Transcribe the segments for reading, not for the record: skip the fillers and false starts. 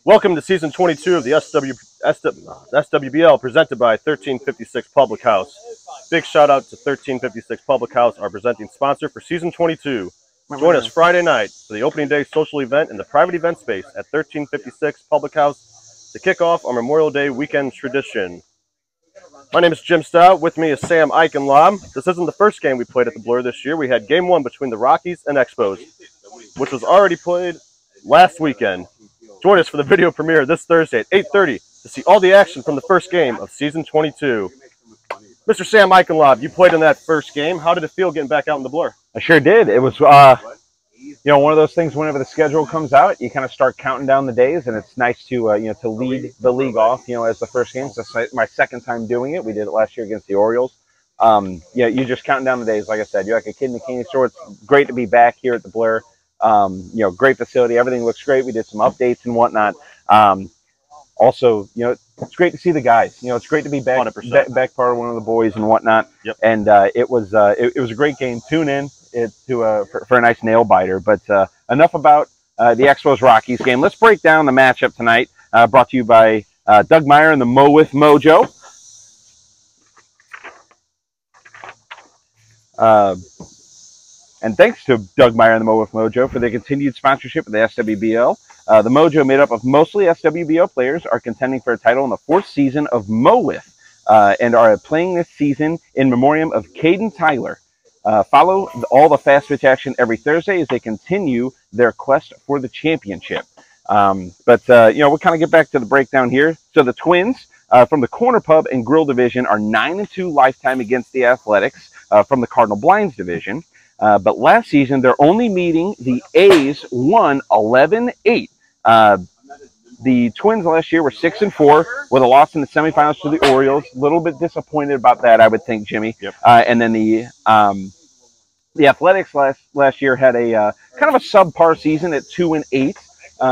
Welcome to Season 22 of the SWBL presented by 1356 Public House. Big shout out to 1356 Public House, our presenting sponsor for Season 22. Join us Friday night for the opening day social event in the private event space at 1356 Public House to kick off our Memorial Day weekend tradition. My name is Jim Stout. With me is Sam Eichenlaub. This isn't the first game we played at the Blur this year. We had Game 1 between the Rockies and Expos, which was already played last weekend. Join us for the video premiere this Thursday at 8:30 to see all the action from the first game of Season 22. Mr. Sam Eichenlaub, you played in that first game. How did it feel getting back out in the Blur? I sure did. It was, one of those things. Whenever the schedule comes out, you kind of start counting down the days, and it's nice to, to lead the league off, as the first game. So my second time doing it. We did it last year against the Orioles. You just counting down the days. Like I said, you're like a kid in a candy store. It's great to be back here at the Blur. Great facility. Everything looks great. We did some updates and whatnot. Also, it's great to see the guys. It's great to be back part of one of the boys and whatnot. Yep. And it was a great game. Tune in for a nice nail biter. But enough about the Expos Rockies game. Let's break down the matchup tonight. Brought to you by Doug Meyer and the Mo with Mojo. And thanks to Doug Meyer and the Mo with Mojo for their continued sponsorship of the SWBL. The Mojo, made up of mostly SWBL players, are contending for a title in the 4th season of Mo with, and are playing this season in memoriam of Caden Tyler. Follow all the fast pitch action every Thursday as they continue their quest for the championship. We'll kind of get back to the breakdown here. So the Twins from the Corner Pub and Grill division are 9-2 lifetime against the Athletics from the Cardinal Blinds division. But last season, they're only meeting the A's, won 11-8. The Twins last year were 6-4 with a loss in the semifinals to the Orioles. A little bit disappointed about that, I would think, Jimmy. Yep. And then the Athletics last year had a kind of a subpar season at 2-8.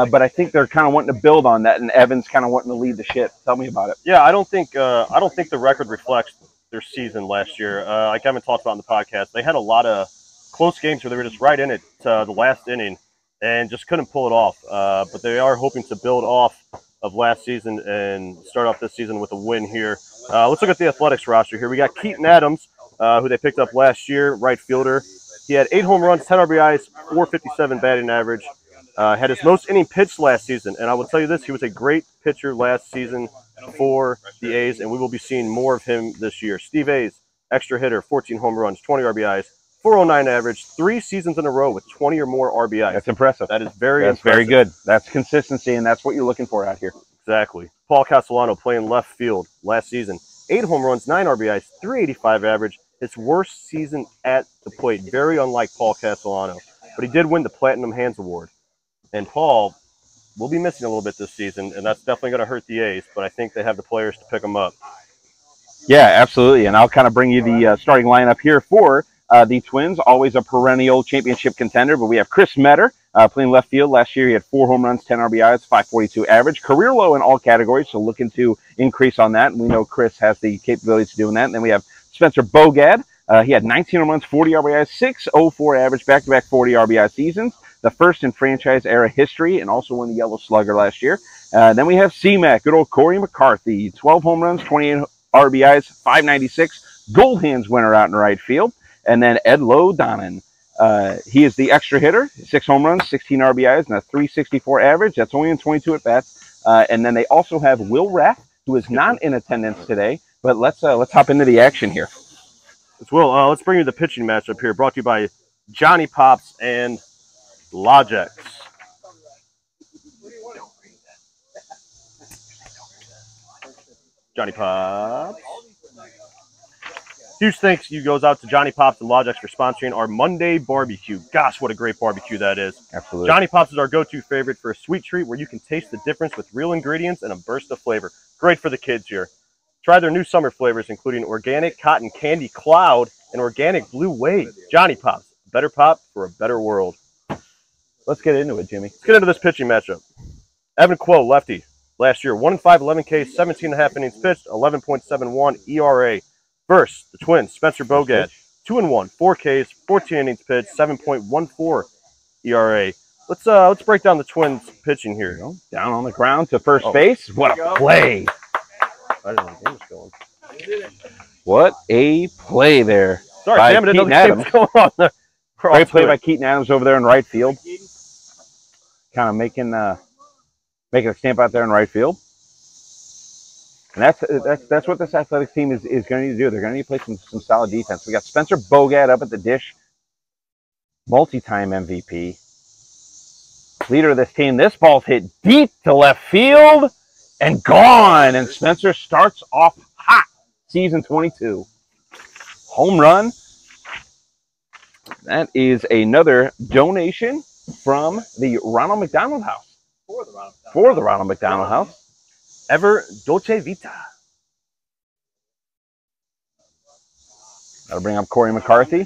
But I think they're kind of wanting to build on that, and Evan's kind of wanting to lead the ship. Tell me about it. Yeah, I don't think the record reflects their season last year. Like Evan talked about in the podcast, they had a lot of close games where they were just right in it the last inning and just couldn't pull it off. But they are hoping to build off of last season and start off this season with a win here. Let's look at the Athletics roster here. We got Keaton Adams, who they picked up last year, right fielder. He had 8 home runs, 10 RBIs, 457 batting average. Had his most inning pitched last season. And I will tell you this, he was a great pitcher last season for the A's, and we will be seeing more of him this year. Steve A's, extra hitter, 14 home runs, 20 RBIs. 409 average, 3 seasons in a row with 20 or more RBIs. That's impressive. That is very impressive. Very good. That's consistency, and that's what you're looking for out here. Exactly. Paul Castellano playing left field last season. 8 home runs, 9 RBIs, 385 average. His worst season at the plate. Very unlike Paul Castellano. But he did win the Platinum Hands Award. And Paul will be missing a little bit this season, and that's definitely going to hurt the A's, but I think they have the players to pick him up. Yeah, absolutely. And I'll kind of bring you the starting lineup here for the Twins, always a perennial championship contender, but we have Chris Metter playing left field. Last year he had 4 home runs, 10 RBIs, 542 average. Career low in all categories, so looking to increase on that. And we know Chris has the capabilities of doing that. And then we have Spencer Bogad. He had 19 home runs, 40 RBIs, 604 average, back-to-back 40 RBI seasons. The first in franchise-era history, and also won the Yellow Slugger last year. Then we have C-Mac, good old Corey McCarthy. 12 home runs, 28 RBIs, 596. Gold Hands winner out in right field. And then Ed Lodonen. He is the extra hitter, 6 home runs, 16 RBIs, and a 364 average. That's only in 22 at-bats. And then they also have Will Rath, who is not in attendance today. But let's hop into the action here. Let's bring you the pitching matchup here, brought to you by Johnny Pops and Logex. Johnny Pops. Huge thanks goes out to Johnny Pops and Logex for sponsoring our Monday barbecue. Gosh, what a great barbecue that is. Absolutely. Johnny Pops is our go-to favorite for a sweet treat where you can taste the difference with real ingredients and a burst of flavor. Great for the kids here. Try their new summer flavors, including organic cotton candy cloud and organic blue wave. Johnny Pops, a better pop for a better world. Let's get into it, Jimmy. Let's get into this pitching matchup. Evan Kuo, lefty. Last year, 1-5, 11 Ks, 17.5 innings pitched, 11.71 ERA. Versus the Twins, Spencer Bogad, 2-1, 4 Ks, 14 innings pitched, 7.14 ERA. Let's break down the Twins pitching here. Down on the ground to first base. What a play! I didn't know the game was going. What a play there. Sorry, by Sam, I didn't know Keaton the game was going on there. Great play by Keaton Adams over there in right field. Kind of making a stamp out there in right field. And that's what this Athletics team is going to need to do. They're going to need to play some solid defense. We got Spencer Bogad up at the dish. Multi-time MVP. Leader of this team. This ball's hit deep to left field and gone. And Spencer starts off hot. Season 22. Home run. That is another donation from the Ronald McDonald House. For the Ronald McDonald House. Ever Dolce Vita. That'll bring up Corey McCarthy.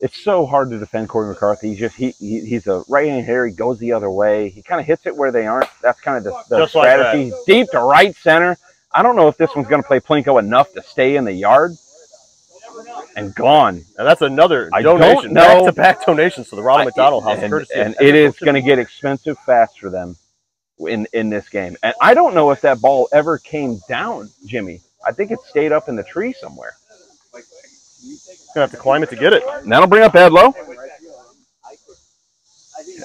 It's so hard to defend Corey McCarthy. He's a right-handed hitter. He goes the other way. He kind of hits it where they aren't. That's kind of the strategy. Like deep to right center. I don't know if this one's going to play Plinko enough to stay in the yard. And gone. And that's another donation. Back-to-back donations to the Ronald McDonald House. And it is going to get expensive fast for them in this game. And I don't know if that ball ever came down, Jimmy. I think it stayed up in the tree somewhere. Gonna have to climb it to get it. And that'll bring up Edlow.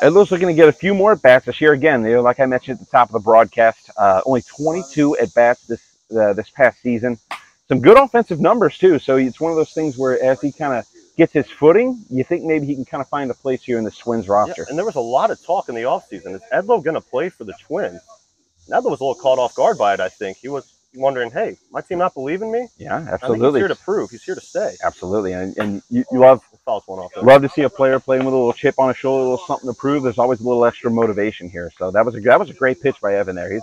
Edlow's looking to get a few more at-bats this year. Again, like I mentioned at the top of the broadcast, only 22 at-bats this past season. Some good offensive numbers, too. So it's one of those things where as he kind of gets his footing, you think maybe he can kind of find a place here in the Twins roster. Yeah, and there was a lot of talk in the offseason. Is Edlow going to play for the Twins? And Edlow was a little caught off guard by it, I think. He was wondering, hey, my team not believing me? Yeah, absolutely. He's here to prove. He's here to stay. Absolutely. And you love to see a player playing with a little chip on his shoulder, a little something to prove. There's always a little extra motivation here. So that was a great pitch by Evan there.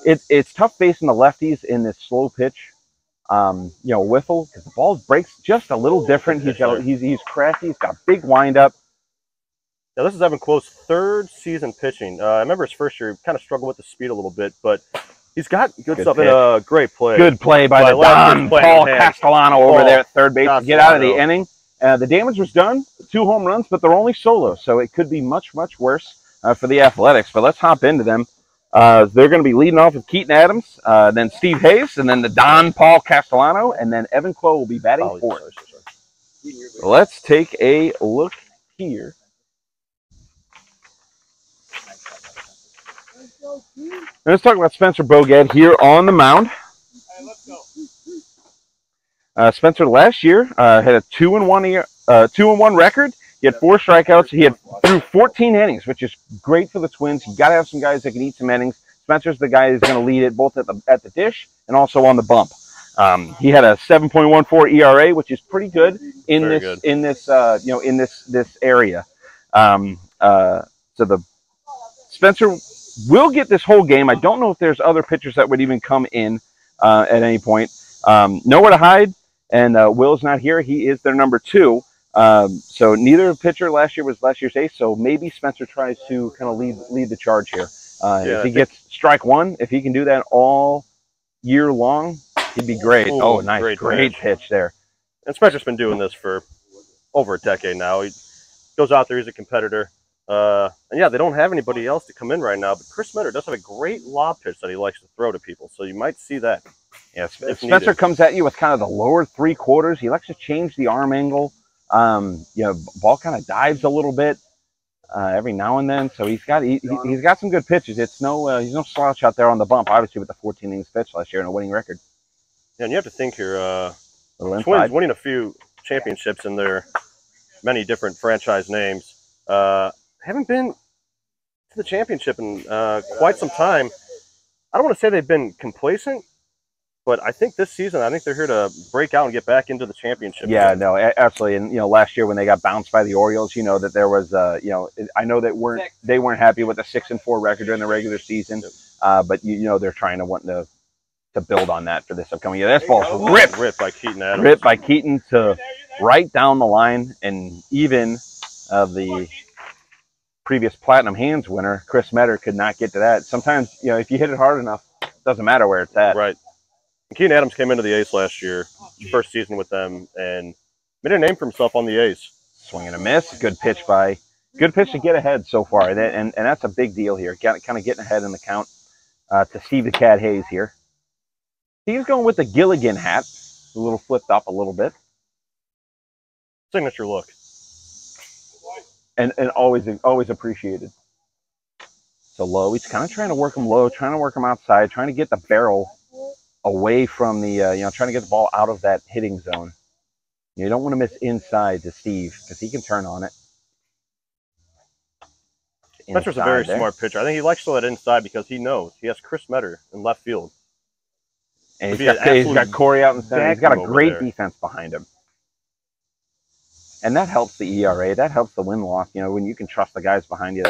It's tough facing the lefties in this slow pitch. Whiffle, because the ball breaks just a little different. He's crafty. He's got a big windup. Now, this is Evan Kuo's third season pitching. I remember his first year, he kind of struggled with the speed a little bit, but he's got good stuff. And a great play. Good play by the Don Paul Castellano over there at third base to get out of the inning. The damage was done, 2 home runs, but they're only solo, so it could be much, much worse for the Athletics. But let's hop into them. They're going to be leading off with Keaton Adams, then Steve Hayes, and then the Don Paul Castellano, and then Evan Kuo will be batting fourth. Let's take a look here. Let's talk about Spencer Bogad here on the mound. Spencer last year had a 2-1 record. He had 4 strikeouts. He had threw 14 innings, which is great for the Twins. You got to have some guys that can eat some innings. Spencer's the guy who's going to lead it both at the dish and also on the bump. He had a 7.14 ERA, which is pretty good in this area. So the Spencer will get this whole game. I don't know if there's other pitchers that would even come in at any point. Nowhere to hide, and Will's not here. He is their number 2. So neither pitcher last year was last year's ace, so maybe Spencer tries to kind of lead the charge here. If he gets strike 1, if he can do that all year long, he'd be great. Ooh, nice, great pitch there. And Spencer's been doing this for over a decade now. He goes out there, he's a competitor. And yeah, they don't have anybody else to come in right now, but Chris Metter does have a great lob pitch that he likes to throw to people, so you might see that. Yeah, Spencer comes at you with kind of the lower 3/4. He likes to change the arm angle. Ball kind of dives a little bit every now and then, so he's got some good pitches. He's no slouch out there on the bump, obviously with the 14 innings pitched last year and a winning record. Yeah, and you have to think here, Twins winning a few championships in their many different franchise names. Haven't been to the championship in quite some time. I don't want to say they've been complacent, but I think this season, they're here to break out and get back into the championship. Yeah, no, absolutely. And last year when they got bounced by the Orioles, that there was, I know that they weren't happy with the 6-4 record during the regular season, but they're trying to build on that for this upcoming year. This ball's ripped by Keaton Adams. Ripped by Keaton to right down the line, and even the previous Platinum Hands winner, Chris Metter, could not get to that. Sometimes, if you hit it hard enough, it doesn't matter where it's at. Right. And Keaton Adams came into the A's last year, first season with them, and made a name for himself on the A's. Swing and a miss. Good pitch by Good pitch to get ahead so far, and that's a big deal here. Kind of getting ahead in the count to Steve the Cat Hayes here. He's going with the Gilligan hat, a little flipped up a little bit. Signature look. And always appreciated. So low, he's kind of trying to work him low, trying to work him outside, trying to get the barrel away from the, trying to get the ball out of that hitting zone. You don't want to miss inside to Steve because he can turn on it. Spencer's a very smart pitcher. I think he likes to throw that inside because he knows he has Chris Metter in left field. And he's got Corey out in center. He's got a great defense behind him. And that helps the ERA. That helps the win-loss. When you can trust the guys behind you.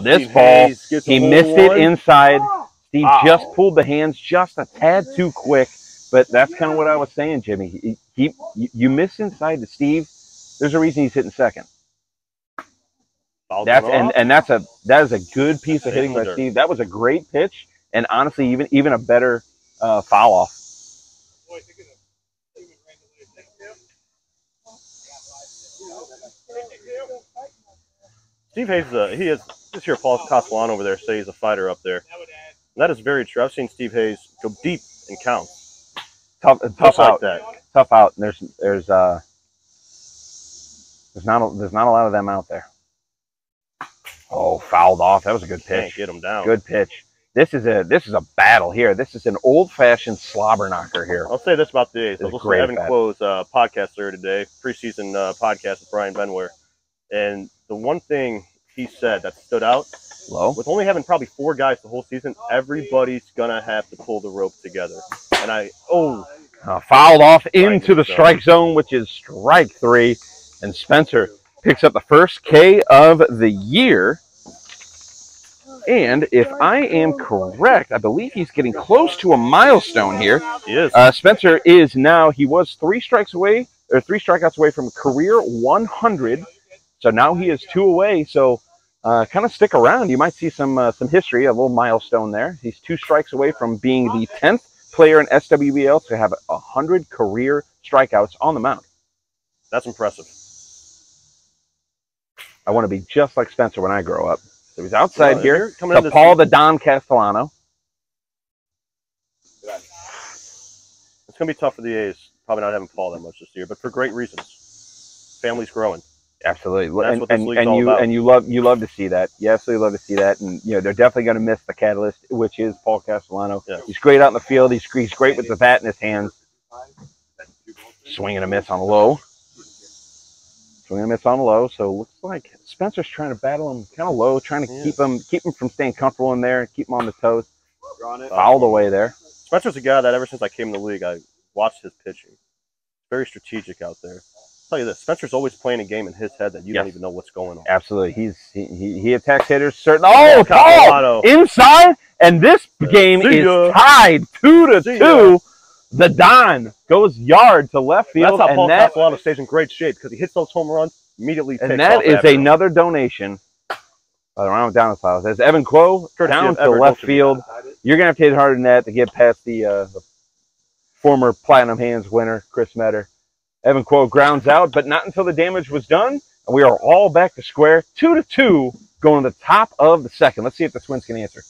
This ball, he missed it inside. Steve just pulled the hands just a tad too quick. But that's kind of what I was saying, Jimmy. You miss inside to Steve. There's a reason he's hitting second. That is a good piece of hitting by Steve. That was a great pitch, and honestly, even a better foul off. Steve Hayes, he is this year. Paul Castellano over there say he's a fighter up there. And that is very true. I've seen Steve Hayes go deep in counts. Tough out. Like that. Tough out. And there's not a lot of them out there. Oh, fouled off. That was a good pitch. Can't get him down. Good pitch. This is a battle here. This is an old-fashioned slobber knocker here. I'll say this about the A's. I was listening to Evan Kuo's podcast there today, preseason podcast with Brian Benware. And the one thing he said that stood out, with only having probably 4 guys the whole season, everybody's going to have to pull the rope together. And fouled off into the strike zone, which is strike 3. And Spencer picks up the first K of the year. And if I am correct, I believe he's getting close to a milestone here. He is. Spencer is now, he was 3 strikeouts away from career 100. So now he is 2 away. So kind of stick around. You might see some history, a little milestone there. He's 2 strikes away from being the 10th player in SWBL to have 100 career strikeouts on the mound. That's impressive. I want to be just like Spencer when I grow up. So he's outside here to Paul the Don Castellano. It's going to be tough for the A's, probably not having Paul that much this year, but for great reasons. Family's growing. Absolutely. That's what this league's all about. And you love to see that. You absolutely love to see that. And they're definitely going to miss the catalyst, which is Paul Castellano. Yeah. He's great out in the field. He's great with the bat in his hands. Swing and a miss on the low. Swing and a miss on the low. So looks like Spencer's trying to battle him kind of low, trying to keep him from staying comfortable in there, keep him on the toes. Fouled away there. Spencer's a guy that ever since I came in the league, I watched his pitching. Very strategic out there. I'll tell you this, Spencer's always playing a game in his head that you don't even know what's going on. Absolutely. He attacks hitters. Oh, Paul! Inside, and this game is tied 2-2. The Don goes yard to left field. That's how Paul Castellano stays in great shape because he hits those home runs, immediately takes and that is another donation by the round down the files. As Evan Kuo down to left field. You're going to have to hit harder than that to get past the former Platinum Hands winner, Chris Metter. Evan Kuo grounds out, but not until the damage was done. And we are all back to square. 2-2 going to the top of the second. Let's see if the Twins can answer.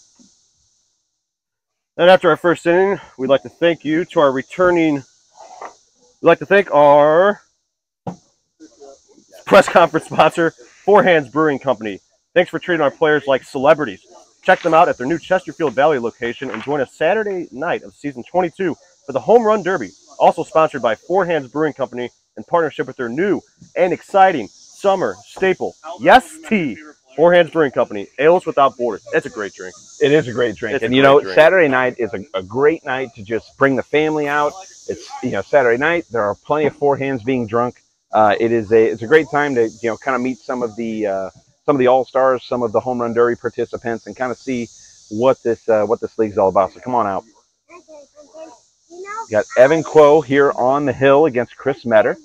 And after our first inning, we'd like to thank you to our returning. We'd like to thank our press conference sponsor, Four Hands Brewing Company. Thanks for treating our players like celebrities. Check them out at their new Chesterfield Valley location and join us Saturday night of season 22 for the Home Run Derby. Also sponsored by Four Hands Brewing Company in partnership with their new and exciting summer staple, Yes Tea. Four Hands Brewing Company, ales without borders. It's a great drink. It is a great drink. And Saturday night is a great night to just bring the family out. It's Saturday night. There are plenty of Four Hands being drunk. It's a great time to kind of meet some of the all-stars, some of the Home Run Derby participants, and kind of see what this league's all about. So come on out. Got Evan Kuo here on the hill against Chris Metter.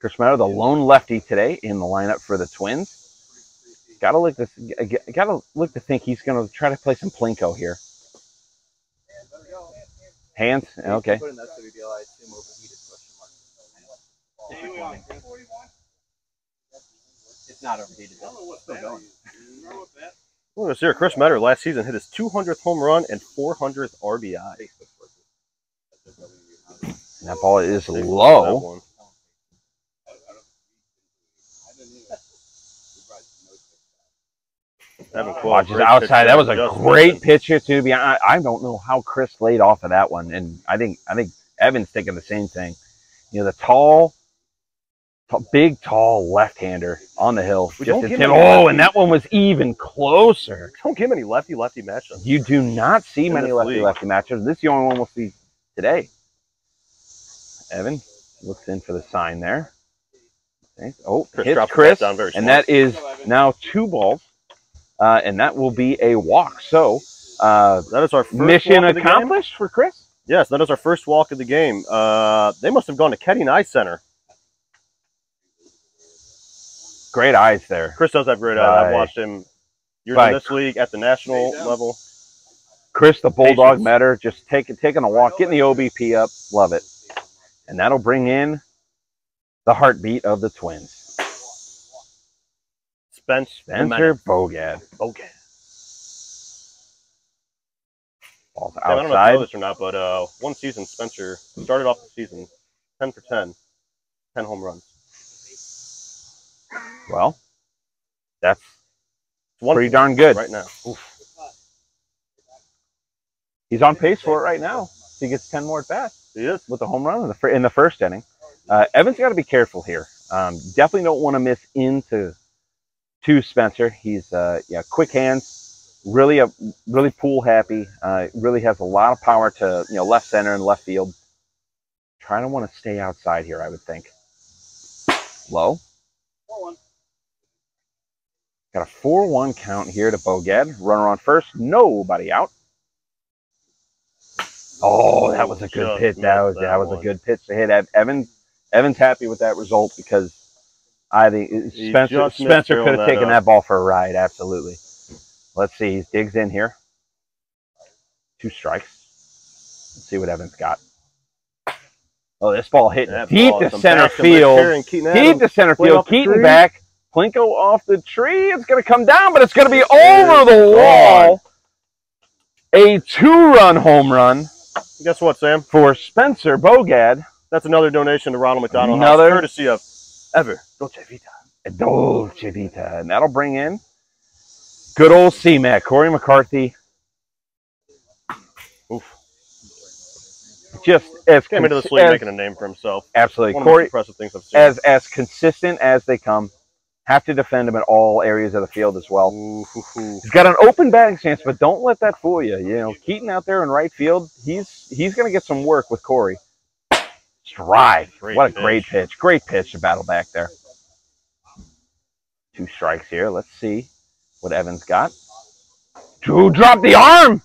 Chris Metter, the lone lefty today in the lineup for the Twins. Gotta look to think he's gonna try to play some Plinko here. Hands, okay. It's not overheated. It's still going. Look at this here. Chris Metter last season hit his 200th home run and 400th RBI. And that ball is low. Evan Kuo, just outside. That was a great pitch here, too. I don't know how Chris laid off of that one, and I think Evan's thinking the same thing. You know, the big, tall left-hander on the hill. And that one was even closer. Don't get many lefty-lefty matchups. You do not see many lefty-lefty matchups. This is the only one we'll see today. Evan looks in for the sign there. Okay. Oh, hits Chris, and that is now 2 balls. And that will be a walk. So that is our first mission accomplished for Chris. Yes, that is our first walk of the game. They must have gone to Kedding Eye Center. Great eyes there. Chris does have great eyes. I've watched him years in this league at the national level. Chris, the Bulldog Metter, just taking a walk, getting the OBP up. Love it. And that'll bring in the heartbeat of the Twins. Spencer Bogad. Ball's outside. I don't know if you know this or not, but one season Spencer started off the season 10 for 10, 10 home runs. Well, that's pretty darn good right now. Oof. He's on pace for it right now. He gets 10 more at bats. He is with the home run in the first inning. Evan's got to be careful here. Definitely don't want to miss into Spencer. He's quick hands, really pool happy. Really has a lot of power to left center and left field. Trying to want to stay outside here, I would think. Low. 4-1. Got a 4-1 count here to Bogad. Runner on first, nobody out. Oh, that was a good pitch. That was a good pitch to hit. Evan's happy with that result because I think Spencer could have taken that ball for a ride. Absolutely. Let's see. He digs in here. 2 strikes. Let's see what Evan's got. Oh, this ball hit deep to center field. Deep to center field. Keaton back. Plinko off the tree. It's going to come down, but it's going to be over the wall. A 2-run home run. Guess what, Sam? For Spencer Bogad. That's another donation to Ronald McDonald House, courtesy of Ever Dolce Vita. Dolce Vita. And that'll bring in good old C-Mac, Corey McCarthy. Oof. Just as came into this league making a name for himself. Absolutely. One of the most impressive things I've seen. As consistent as they come. Have to defend him in all areas of the field as well. He's got an open batting stance, but don't let that fool you. You know, Keaton out there in right field, he's going to get some work with Corey. Stride. What a great pitch. Great pitch to battle back there. 2 strikes here. Let's see what Evan's got. Drew dropped the arm.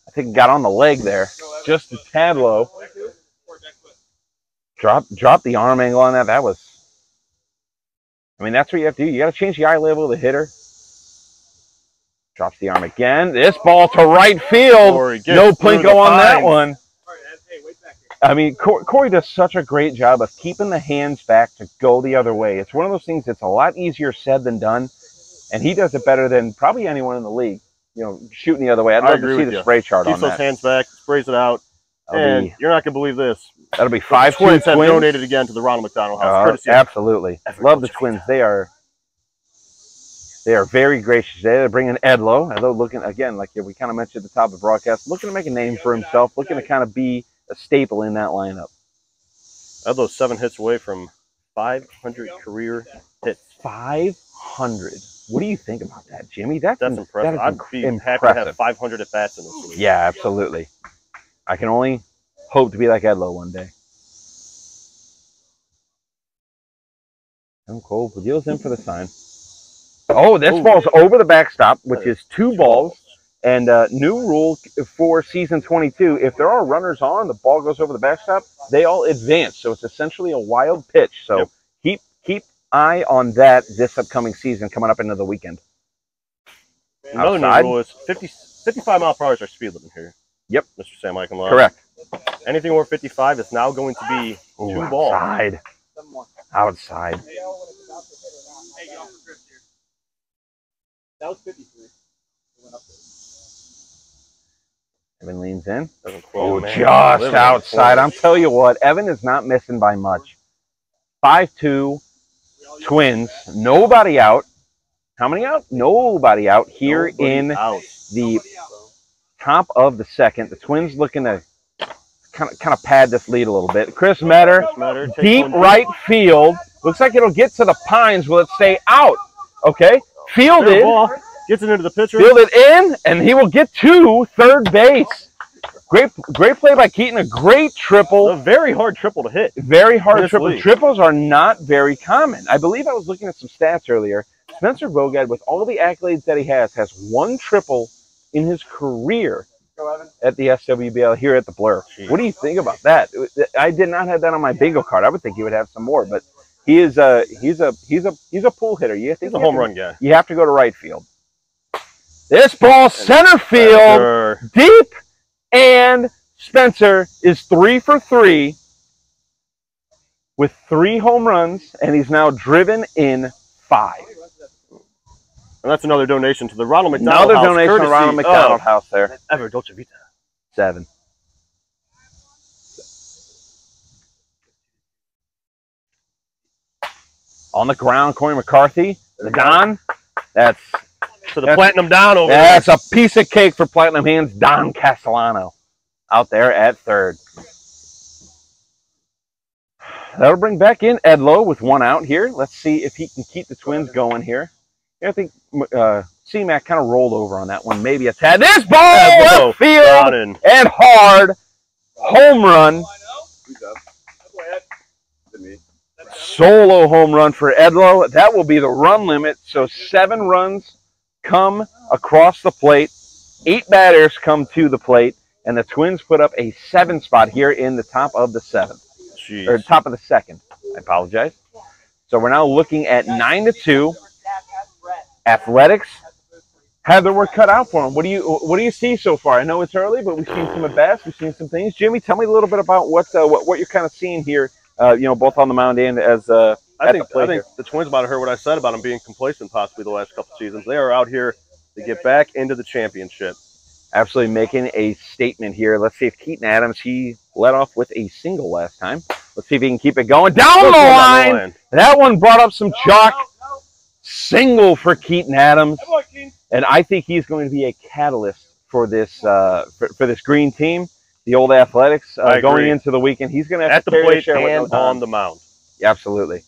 I think he got on the leg there. Just a tad low. Drop the arm angle on that. That was... I mean, that's what you have to do. You got to change the eye level of the hitter. Drops the arm again. This ball to right field. No Plinko on that one. I mean, Corey does such a great job of keeping the hands back to go the other way. It's one of those things that's a lot easier said than done, and he does it better than probably anyone in the league. You know, shooting the other way. I'd love to see the spray chart on that. Keeps those hands back, sprays it out, and you're not going to believe this. That'll be 5-2 Twins. Have donated again to the Ronald McDonald House. Absolutely. Love the Twins. They are very gracious. They're bringing Edlow. Edlow looking, again, like we kind of mentioned at the top of the broadcast, looking to make a name for himself, looking to kind of be a staple in that lineup. Edlow's 7 hits away from 500 career hits. 500. What do you think about that, Jimmy? That's impressive. I'd be happy to have 500 at-bats in this league. Yeah, absolutely. I can only hope to be like Edlow one day. And Cole deals in for the sign. Oh, this ball's over the backstop, which is 2 balls. And new rule for season 22, if there are runners on, the ball goes over the backstop, they all advance. So it's essentially a wild pitch. So keep eye on that this upcoming season coming up into the weekend. Another new rule is 55 mile per hour is our speed limit here. Yep. Mr. Sam Eichenlaw. Correct. Anything over 55 is now going to be 2 balls. Outside. Outside. That was 53. It went up there. Evan leans in. Evan Kuo, Oh, man, just living on the outside. corner. I'm telling you what, Evan is not missing by much. 5-2 Twins. Nobody out. How many out? Nobody out here in the top of the second. The Twins looking to kind of pad this lead a little bit. Chris Metter, deep right field. Looks like it'll get to the Pines. Will it stay out? Okay. Fielded. Gets it into the pitcher. Fielded in, and he will get to third base. Great play by Keaton. A great triple. A very hard triple to hit. Very hard triple. League. Triples are not very common. I believe I was looking at some stats earlier. Spencer Bogad, with all the accolades that he has one triple in his career at the SWBL here at the Blur. Jeez. What do you think about that? I did not have that on my bingo card. I would think he would have some more, but he's a pull hitter. He's a home run guy. You have to go to right field. This ball center field, deep, and Spencer is 3 for 3 with 3 home runs, and he's now driven in 5. And that's another donation to the Ronald McDonald House. Another donation to Ronald McDonald House there. Ever Dolce Vita. 7. On the ground, Corey McCarthy, the Don. That's Platinum Don over there. That's a piece of cake for Platinum Hands. Don Castellano out there at third. That'll bring back in Edlow with 1 out here. Let's see if he can keep the Twins going here. I think C-Mac kind of rolled over on that one. Maybe a tad. This ball left field and hard. Home run. Solo home run for Edlow. That will be the run limit. So 7 runs come across the plate. 8 batters come to the plate. And the Twins put up a 7 spot here in the top of the 7th. Jeez. Or top of the 2nd. I apologize. So we're now looking at 9-2. Athletics have their work cut out for them. What do you see so far? I know it's early, but we've seen some at bats. We've seen some things. Jimmy, tell me a little bit about what you're kind of seeing here. Both on the mound and as I think the Twins might have heard what I said about them being complacent possibly the last couple seasons. They are out here to get back into the championship. Absolutely making a statement here. Let's see if Keaton Adams, he led off with a single last time. Let's see if he can keep it going down the line. That one brought up some chalk. Single for Keaton Adams, and I think he's going to be a catalyst for this for this green team, the old Athletics, going into the weekend. He's going to have to carry the plate and on the mound. Yeah, absolutely,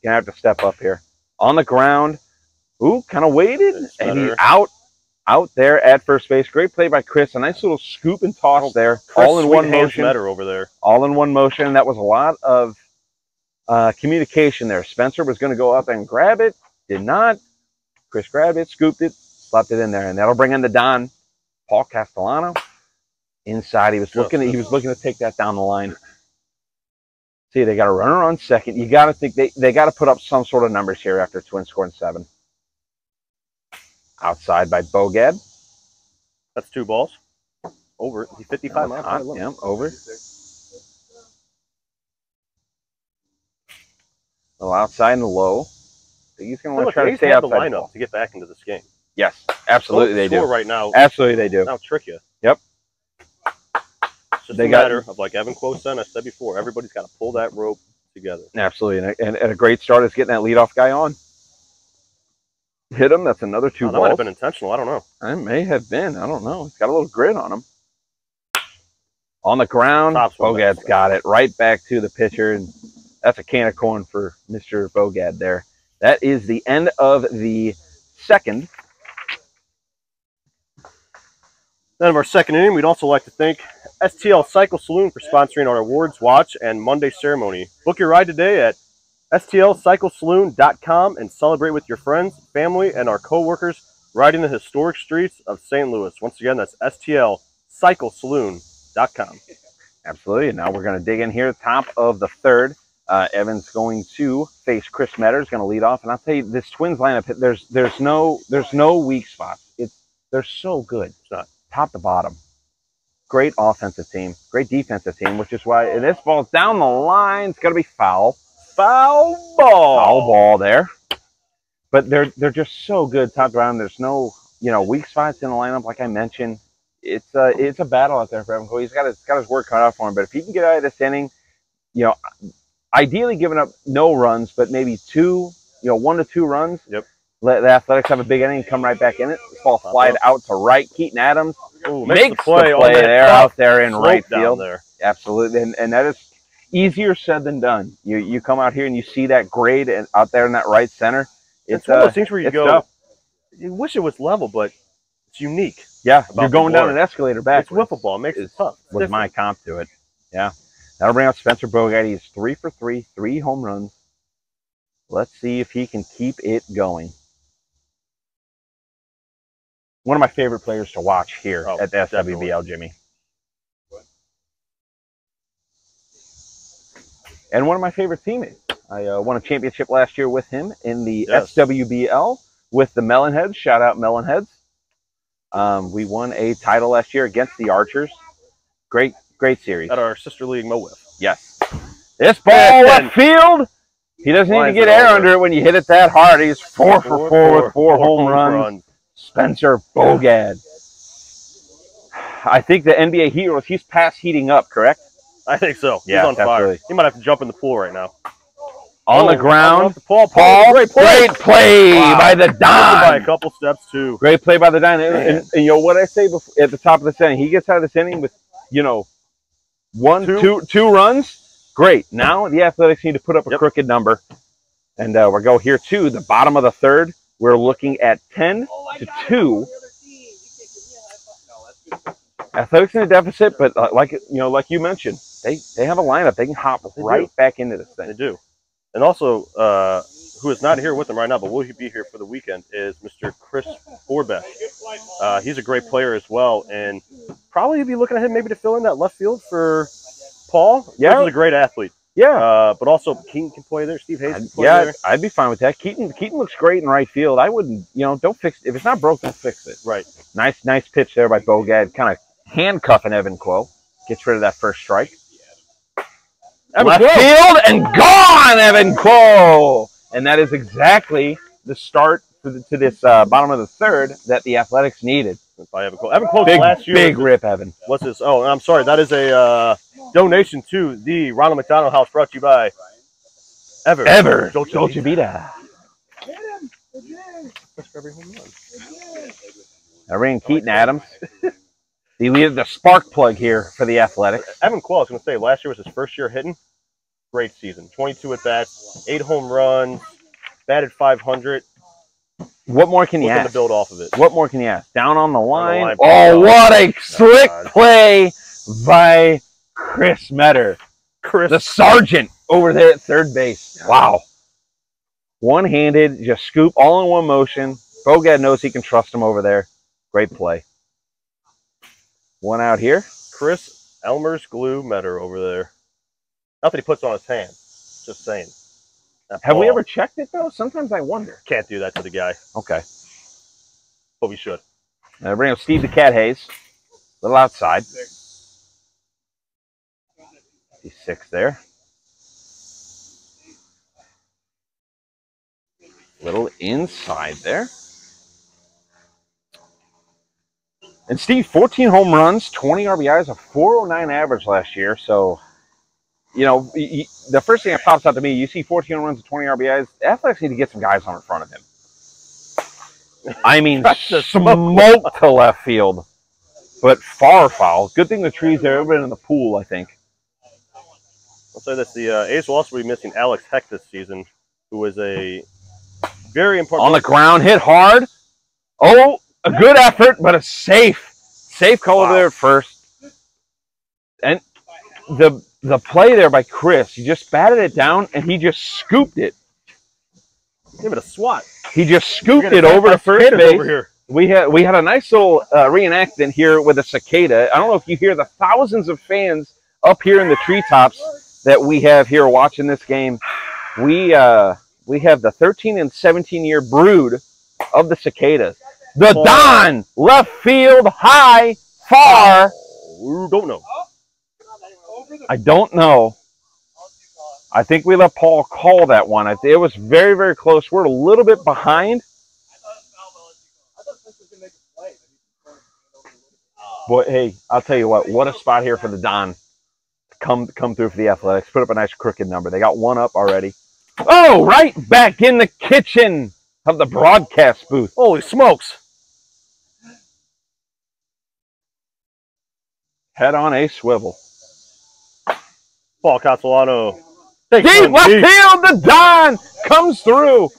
gonna have to step up here on the ground. Ooh, kind of waited, and he's out there at first base. Great play by Chris. A nice little scoop and toss there, all in one motion. Over there, all in one motion. That was a lot of communication there. Spencer was going to go up and grab it. Did not. Chris grabbed it, scooped it, slapped it in there, and that'll bring in the Don, Paul Castellano. Inside, he was looking to take that down the line. See, they got a runner on second. You got to think they got to put up some sort of numbers here after Twins scoring 7. Outside by Bogad. That's 2 balls. Over. He's 55 miles. Yeah, over. A little outside and low. He's going to want to try to stay outside the lineup to get back into this game. Yes, absolutely they do. Right now, absolutely they do. Now trick you. Yep. It's just a matter of, like Evan Kuo said, I said before, everybody's got to pull that rope together. Absolutely, and a great start is getting that leadoff guy on. Hit him. That's another 2 balls. That might have been intentional. I don't know. It may have been. I don't know. He's got a little grit on him. On the ground, Bogad's got it right back to the pitcher, and that's a can of corn for Mr. Bogad there. That is the end of the 2nd. End of our 2nd inning. We'd also like to thank STL Cycle Saloon for sponsoring our awards watch and Monday ceremony. Book your ride today at stlcyclesaloon.com and celebrate with your friends, family, and our co-workers riding the historic streets of St. Louis. Once again, that's stlcyclesaloon.com. Absolutely. Now we're going to dig in here, top of the 3rd. Evan's going to face Chris Metter. Is going to lead off, and I'll tell you, this Twins lineup, there's no weak spots. They're so good, top to bottom. Great offensive team, great defensive team, which is why this ball's down the line. It's going to be foul. Foul ball there. But they're just so good top to bottom. There's no weak spots in the lineup. Like I mentioned, it's a battle out there for Evan Kuo. He's got his work cut out for him. But if he can get out of this inning, ideally giving up no runs, but maybe 1 to 2 runs. Yep. Let the Athletics have a big inning, come right back in it. The ball flied out to right. Keaton Adams makes the play there out there in right field. There. Absolutely, and that is easier said than done. You come out here and you see that grade out there in that right center. It's one of those things where you go, tough. You wish it was level, but it's unique. Yeah, you're going down an escalator back. It's wiffle ball. It makes it tough. Was my comp to it. Yeah. That'll bring up Spencer Bogad. He's 3 for 3, 3 home runs. Let's see if he can keep it going. One of my favorite players to watch here at the SWBL, Jimmy. And one of my favorite teammates. I won a championship last year with him in the SWBL with the Melonheads. Shout out Melonheads. We won a title last year against the Archers. Great series. At our sister league, MoWiff. Yes. This ball left field. He doesn't need to get air under it when you hit it that hard. He's 4 for 4 with 4 home runs. Spencer Bogad. I think the NBA Heroes, he's past heating up, correct? I think so. Yeah, he's on fire. absolutely. He might have to jump in the pool right now. On the ground. Paul, great play by the Don. By a couple steps, too. Great play by the Don. And what I say before, at the top of the inning, he gets out of this inning with, 2 runs. Great. Now the Athletics need to put up a crooked number. And we'll go here, too. The bottom of the third, we're looking at 10-2. Athletics in a deficit, but like you mentioned, they have a lineup. They can hop back into this thing. They do. And also, who is not here with them right now, but will he be here for the weekend, is Mr. Chris Bogad. He's a great player as well, and probably be looking at him maybe to fill in that left field for Paul. Yeah. He's a great athlete. Yeah. But also Keaton can play there. Steve Hayes can play there. I'd be fine with that. Keaton looks great in right field. I wouldn't, don't fix it. If it's not broke, don't fix it. Right. Nice pitch there by Bogad. Kind of handcuffing Evan Kuo. Gets rid of that first strike. Left field and gone, Evan Kuo. And that is exactly the start to this bottom of the third that the Athletics needed. By Evan Kuo. Evan Kuo last year. Big rip, Evan. What's this? Oh, I'm sorry. That is a donation to the Ronald McDonald House, brought to you by Ever. Dolce Vita. I ran Keaton Adams. He needed the spark plug here for the Athletics. Evan Kuo, I was going to say, last year was his first year hitting. Great season. 22 at-bats, 8 home runs, batted .500. What more can you ask? To build off of it. What more can you ask? Down on the line. Oh, what a slick play by Chris Metter. The sergeant over there at third base. Wow. One-handed, just scoop all in one motion. Bogad knows he can trust him over there. Great play. One out here. Chris Elmer's glue Metter over there. Not that he puts on his hand. Just saying. Have we ever checked it, though? Sometimes I wonder. Can't do that to the guy. Okay. But we should. Now bring up Steve the Cat Hayes. A little outside. He's 6 there. Little inside there. And Steve, 14 home runs, 20 RBIs, a 409 average last year. So, the first thing that pops out to me, you see 14 home runs and 20 RBIs, the Athletics need to get some guys on in front of him. I mean, smoke to left field, but far foul. Good thing the trees there. Everybody in the pool, I think. I'll say this. The A's will also be missing Alex Heck this season, who was a very important... On the ground, hit hard. Oh, a good effort, but a safe call over there at first. And the play there by Chris, he just batted it down, and he just scooped it. Give it a swat. He just scooped it over to first base. Over here. We had a nice little reenactment here with a cicada. I don't know if you hear the thousands of fans up here in the treetops that we have here watching this game. We have the 13 and 17-year brood of the cicadas. The Don, left field, high, far. Don't know. I don't know. I think we let Paul call that one. It was very, very close. We're a little bit behind. Boy, hey, I'll tell you what a spot here for the Don. Come through for the Athletics. Put up a nice crooked number. They got one up already. Oh, right back in the kitchen of the broadcast booth. Holy smokes. Head on a swivel. Paul Castellano. Deep left field, the Don comes through.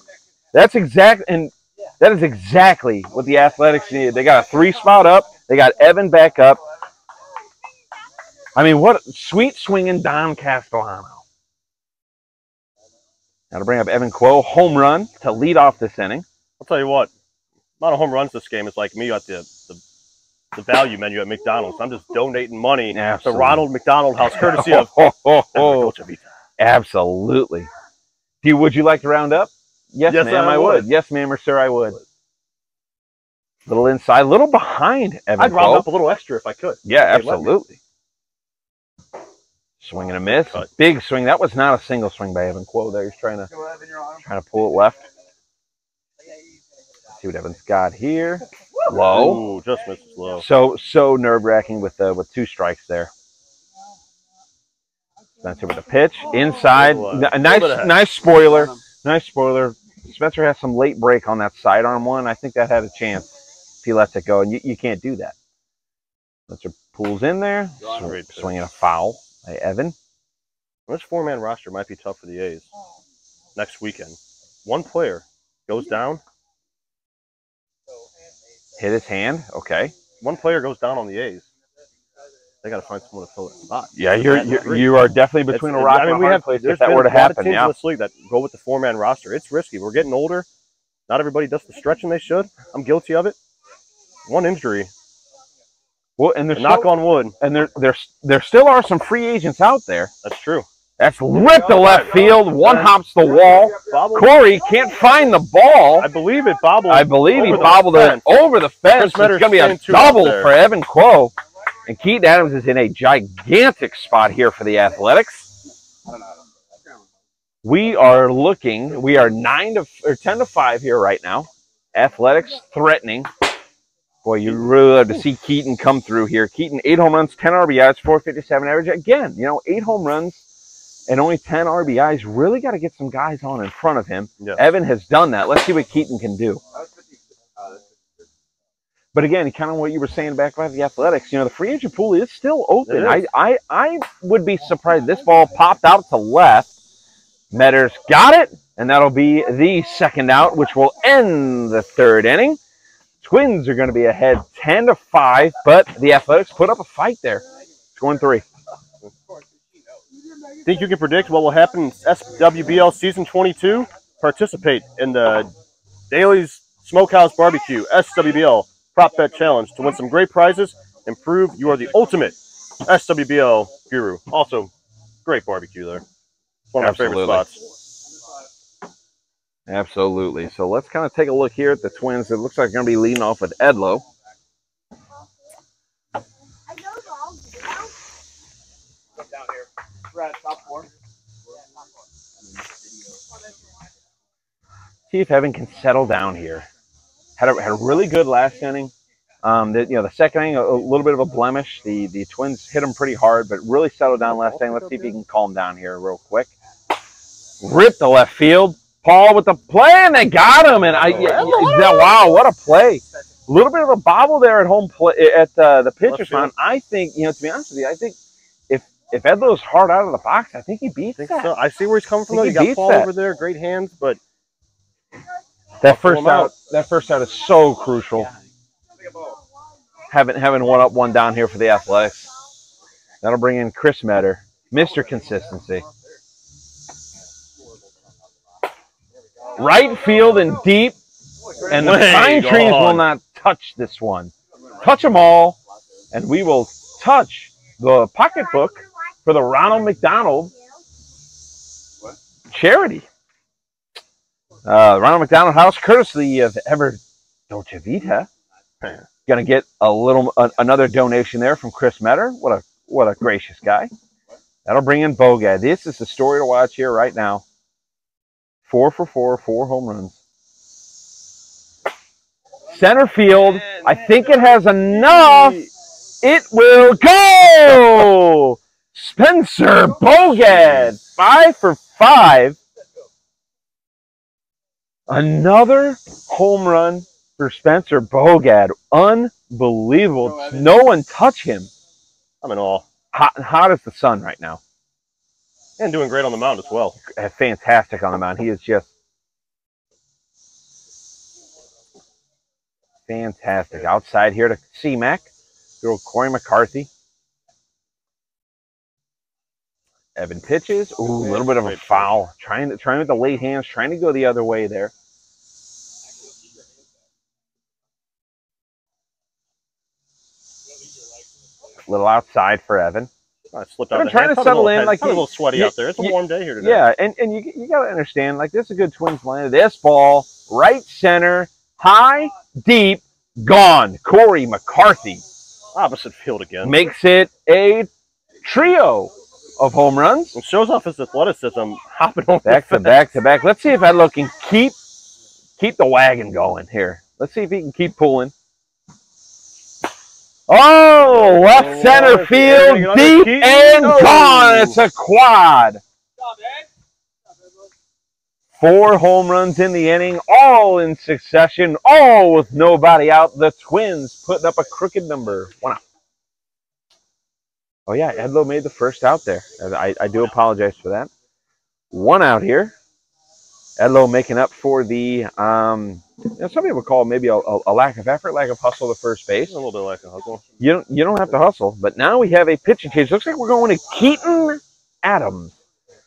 That is exactly what the Athletics needed. They got a 3-spot up. They got Evan back up. I mean, what sweet swinging Don Castellano. Now to bring up Evan Kuo, home run to lead off this inning. I'll tell you what, amount of home runs this game is like me at the value menu at McDonald's. I'm just donating money to Ronald McDonald House, courtesy of Absolutely. Would you like to round up? Yes, ma'am, I would. Yes, ma'am, or sir, I would. Little inside, little behind Evan I'd round up a little extra if I could. Yeah, absolutely. Swing and a miss. Big swing. That was not a single swing by Evan Kuo there. He's trying to pull it left. Let's see what Evan's got here. Low. Ooh, just misses low. So nerve-wracking with 2 strikes there. Spencer with the pitch. Inside. Nice spoiler. Nice spoiler. Spencer has some late break on that sidearm one. I think that had a chance if he lets it go, and you can't do that. Spencer pulls in there. Swinging a foul by Evan. This 4-man roster might be tough for the A's next weekend. One player goes down. Hit his hand. Okay. One player goes down on the A's. They got to find someone to fill that spot. Yeah, you are definitely between a rock and a hard place if that were to happen. There's a lot of teams in this league that go with the 4-man roster. It's risky. We're getting older. Not everybody does the stretching they should. I'm guilty of it. One injury. Well, and knock on wood. And there still are some free agents out there. That's true. That's ripped to left field. One hops the wall. Corey can't find the ball. I believe it bobbled. I believe he bobbled it over the fence. It's going to be a double for Evan Kuo. And Keaton Adams is in a gigantic spot here for the Athletics. We are 10 to 5 here right now. Athletics threatening. Boy, you really love to see Keaton come through here. Keaton, 8 home runs, 10 RBIs, 457 average. Again, 8 home runs and only 10 RBIs. Really got to get some guys on in front of him. Yeah. Evan has done that. Let's see what Keaton can do. But again, kind of what you were saying back about the Athletics, the free agent pool is still open. I would be surprised. This ball popped out to left. Metters got it, and that'll be the second out, which will end the 3rd inning. Twins are going to be ahead 10 to 5, but the Athletics put up a fight there. Scoring 3. Think you can predict what will happen in SWBL Season 22? Participate in the Daly's Smokehouse Barbecue SWBL Prop Bet Challenge to win some great prizes and prove you are the ultimate SWBL guru. Also, great barbecue there. One of my favorite spots. Absolutely. So let's kind of take a look here at the Twins. It looks like they're going to be leading off with Edlow. See if Evan can settle down here. Had a really good last inning. The second inning, a little bit of a blemish. The Twins hit him pretty hard, but really settled down last inning. Let's see if he can calm down here real quick. Ripped to left field. Paul with the play, and they got him. And wow, what a play! A little bit of a bobble there at home at the pitcher's mound. I think, to be honest with you, I think if Edlow's hard out of the box, I think he beats that. So. I see where he's coming from. He got Paul over there, great hands, but that first out is so crucial. Having one up, one down here for the Athletics. That'll bring in Chris Metter, Mr. Consistency. Right field and deep, and the pine trees will not touch this one. Touch them all, and we will touch the pocketbook for the Ronald McDonald charity. Ronald McDonald House, courtesy of Ever Dolce Vita. Going to get another donation there from Chris Metter. What a gracious guy. That'll bring in Bogad. This is the story to watch here right now. 4 for 4, 4 home runs. Center field. I think it has enough. It will go! Spencer Bogad, 5 for 5. Another home run for Spencer Bogad. Unbelievable. No one touch him. I'm in awe. Hot as the sun right now. And doing great on the mound as well. Fantastic on the mound. He is just fantastic. Outside here to C-Mac. Girl Corey McCarthy. Evan pitches. Ooh, a little bit of a foul. Trying with the late hands, trying to go the other way there. A little outside for Evan. I slipped out. I'm trying to settle in. Like a little sweaty out there. It's a warm day here today. Yeah, and you got to understand, like, this is a good Twins line. This ball, right center, high, deep, gone. Corey McCarthy. Opposite field again. Makes it a trio of home runs. It shows off his athleticism, hopping over back to back to back. Let's see if Edlow can keep the wagon going here. Let's see if he can keep pulling. Oh, left center field, deep and gone. It's a quad. 4 home runs in the inning, all in succession, all with nobody out. The Twins putting up a crooked number. 1 out. Oh, yeah, Edlow made the first out there. I do apologize for that. 1 out here. Edlow making up for the, some people call it maybe a lack of effort, lack of hustle to first base. A little bit of lack of hustle. You don't have to hustle. But now we have a pitching change. Looks like we're going to Keaton Adams.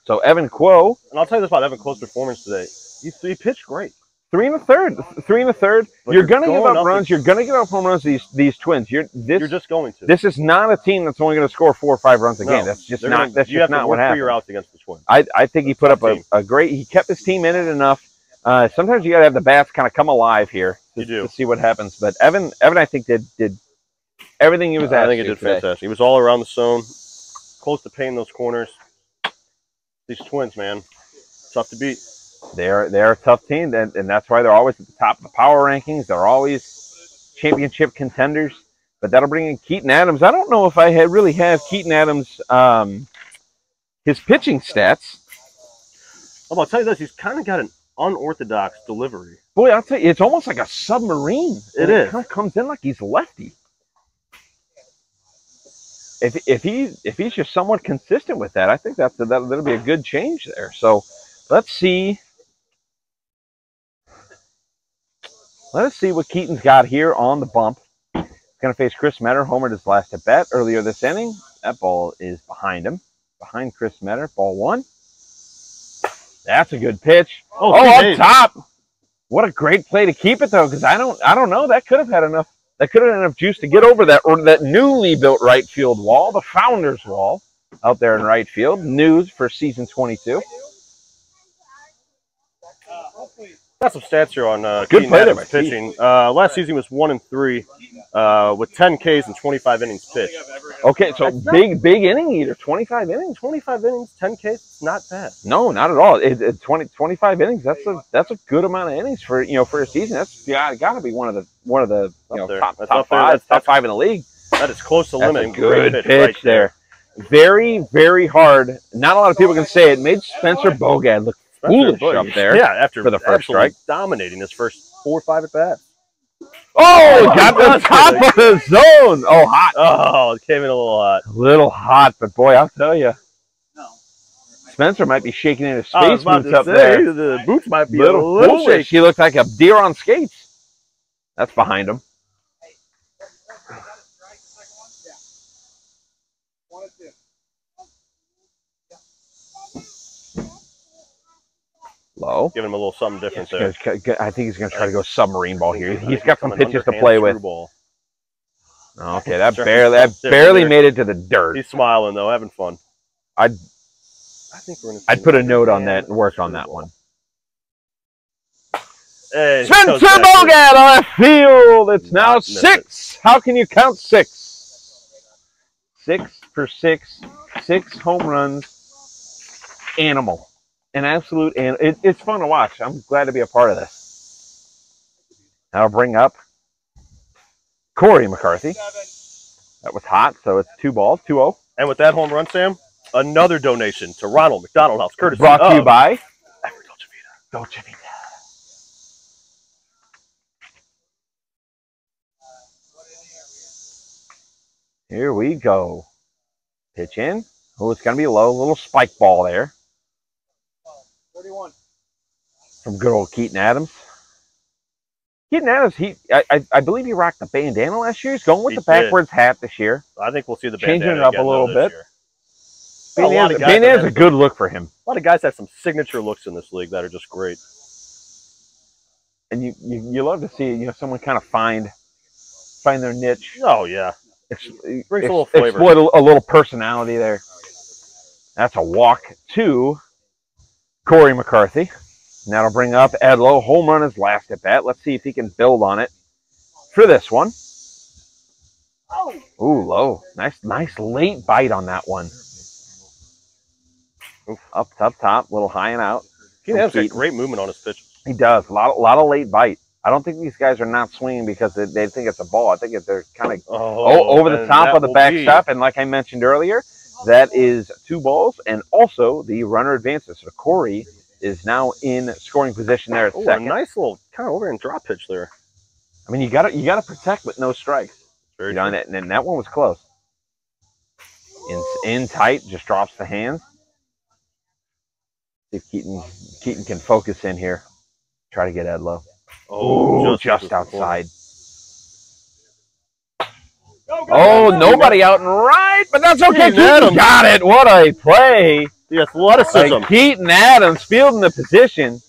So Evan Kuo. And I'll tell you this about Evan Kuo's performance today. He pitched great. 3 1/3. 3 1/3. You're going to give up runs. You're going to give up home runs to these Twins. You're just going to. This is not a team that's only going to score 4 or 5 runs a game. That's just not. That's just not what happens. You have to work for your outs against the Twins. I think he put up a great. He kept his team in it enough. Sometimes you got to have the bats kind of come alive here to see what happens. But Evan, I think did everything he was asked. I think he did fantastic. He was all around the zone, close to painting those corners. These Twins, man, tough to beat. They're a tough team, and that's why they're always at the top of the power rankings. They're always championship contenders. But that'll bring in Keaton Adams. I don't know if I really have Keaton Adams, his pitching stats. I'll tell you this: he's kind of got an unorthodox delivery. Boy, I'll tell you, it's almost like a submarine. It is. It kind of comes in like he's lefty. If he's just somewhat consistent with that, I think that'll be a good change there. So let's see. Let us see what Keaton's got here on the bump. He's going to face Chris Metter. Homered his last at bat earlier this inning. That ball is behind him. Behind Chris Metter. Ball 1. That's a good pitch. Oh, up top. What a great play to keep it, though, because I don't know. That could have had enough. That could have had enough juice to get over that newly built right field wall, the Founders Wall, out there in right field. News for season 22. Got some stats here on good play there by pitching. Last season he was 1-3 with 10 Ks and 25 innings pitched. Okay, so big inning eater. 25 innings. 25 innings, 10 Ks. It's not bad. No, not at all. 25 innings. That's a good amount of innings for a season. That's got to be one of the top 5 in the league. That is close to limiting. Good pitch there. Very, very hard. Not a lot of people can say it. Made Spencer Bogad look foolish up there. Yeah, after for the first strike, dominating his first 4 or 5 at bat. Oh, got the top of the zone. Oh, hot. Oh, it came in a little hot. A little hot, but boy, I'll tell you, Spencer might be shaking in his space boots up there. The boots might be a little foolish. He looks like a deer on skates. That's behind him. Low. Giving him a little something different there. I think he's going to try to go submarine ball here. He's got some pitches to play with. Okay, that barely made it to the dirt. He's smiling though, having fun. I'd put a note on that and work on that one. Hey, Spencer Bogad on left field. It's now 6. How can you count 6? 6 for 6. 6 home runs. Animal. An absolute animal. It's fun to watch. I'm glad to be a part of this. I'll bring up Corey McCarthy. That was hot, so it's 2 balls, 2-0. And with that home run, Sam, another donation to Ronald McDonald House, courtesy Brought to you by Dolce Vita. Here we go. Pitch in. Oh, it's going to be low. A little spike ball there. 31. From good old Keaton Adams. Keaton Adams, I believe he rocked the bandana last year. He's going with the backwards hat this year. I think we'll see the changing bandana it up again, a little bit. Bandana's a good look for him. A lot of guys have some signature looks in this league that are just great. And you love to see someone kind of find their niche. Oh yeah, Brings a little flavor. Exploit a little personality there. That's a walk to Corey McCarthy. And that'll bring up Edlow. Home run his last at bat. Let's see if he can build on it for this one. Ooh, low. Nice late bite on that one. Up top, little high and out. He has a great movement on his pitch. He does. A lot of late bite. I don't think these guys are not swinging because they think it's a ball. I think they're kind of over the top of the backstop. And like I mentioned earlier, that is 2 balls. And also the runner advances. So Corey is now in scoring position there at second. A nice little kind of over and drop pitch there. I mean, you gotta protect with no strikes. Very and that one was close. In tight, just drops the hands. See if Keaton can focus in here. Try to get Edlow. Oh, just outside. Nobody out and right, but that's okay. Keaton got it. What a play. The athleticism. Keaton Adams fielding the position.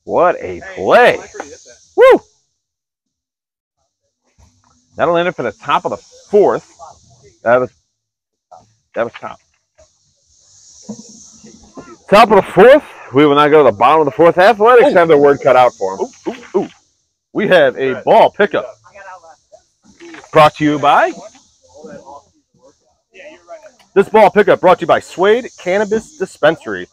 What a play. Woo! That'll end it for the top of the 4th. That was top. Top of the 4th. We will now go to the bottom of the 4th. Athletics have their word cut out for them. We have a ball pickup. Brought to you by? This ball pickup brought to you by SWBL Cannabis Dispensary.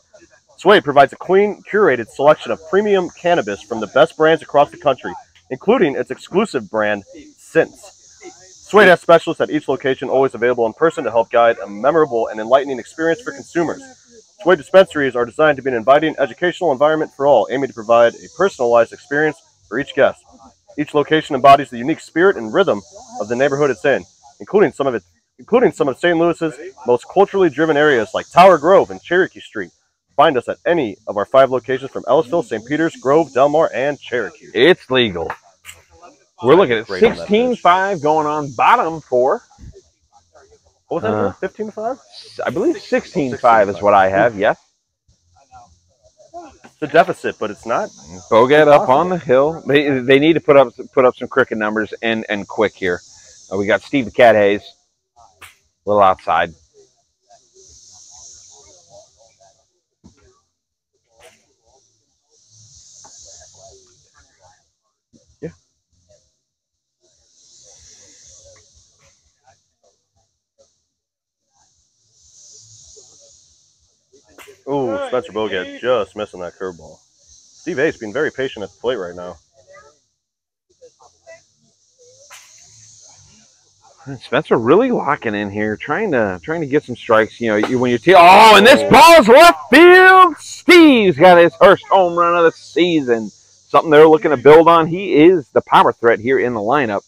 SWBL provides a clean, curated selection of premium cannabis from the best brands across the country, including its exclusive brand, Sense. SWBL has specialists at each location, always available in person to help guide a memorable and enlightening experience for consumers. SWBL dispensaries are designed to be an inviting, educational environment for all, aiming to provide a personalized experience for each guest. Each location embodies the unique spirit and rhythm of the neighborhood it's in, including some of St. Louis's most culturally driven areas like Tower Grove and Cherokee Street. Find us at any of our 5 locations from Ellisville, St. Peters, Grove, Delmar, and Cherokee. It's legal. We're looking at 16-5 going on bottom 4. What was that? 15-5? I believe 16-5 is what I have, yes. It's a deficit, but it's not. Bogad up on the hill. They need to put up some cricket numbers and quick here. We got Steve the Cat Hayes. A little outside. Yeah. Oh, Spencer Bogad just missing that curveball. Steve Hayes being very patient at the plate right now. Spencer really locking in here, trying to get some strikes. When you're and this ball's left field. Steve's got his first home run of the season. Something they're looking to build on. He is the power threat here in the lineup.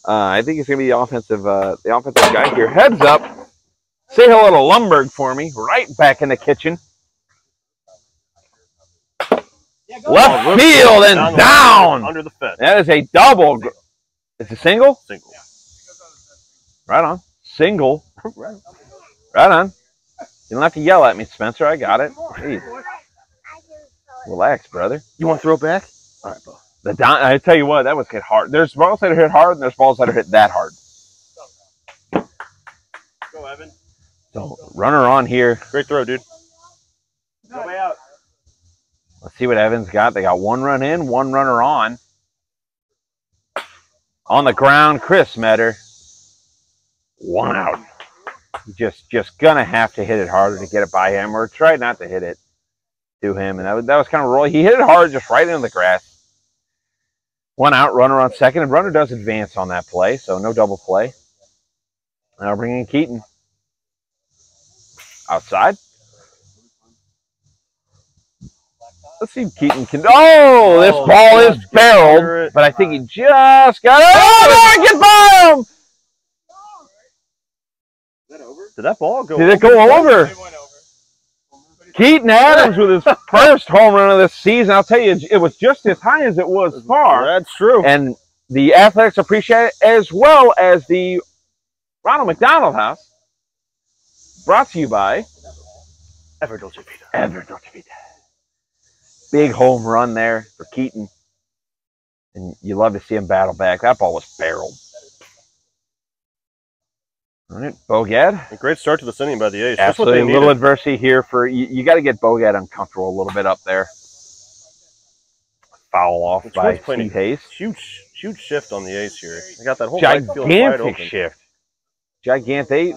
I think he's going to be the offensive guy here. Heads up. Say hello to Lumberg for me. Right back in the kitchen. Left field and down. Under the fence. That is a double. It's a single? Single. Right on. Single. Right on. You don't have to yell at me, Spencer. I got it. Jeez. Relax, brother. You want to throw it back? All right, bro. I tell you what, that was hit hard. There's balls that are hit hard, and there's balls that are hit that hard. Go, Evan. So, runner on here. Great throw, dude. No way out. Let's see what Evans got. They got 1 run in, 1 runner on. On the ground, Chris Metter. 1 out. Just gonna have to hit it harder to get it by him, or try not to hit it to him. And that was kind of a roll. He hit it hard, just right into the grass. 1 out, runner on second, and runner does advance on that play, so no double play. Now bringing in Keaton. Outside. Let's see if Keaton can. Oh, this ball is barreled, but I think he just got it. Oh, no, get by him! Did that ball go? Did it go over? Keaton Adams with his first home run of this season. I'll tell you, it was just as high as it was far. That's true. And the Athletics appreciate it, as well as the Ronald McDonald House. Brought to you by Ever Dolce Vita. Big home run there for Keaton. And you love to see him battle back. That ball was barreled. All right, Bogad. A great start to this inning by the A's. Absolutely. A little adversity here for you got to get Bogad uncomfortable a little bit up there. Foul off by Steve Hayes. Huge shift on the A's here. They got that whole right field wide open. Shift. Gigantic.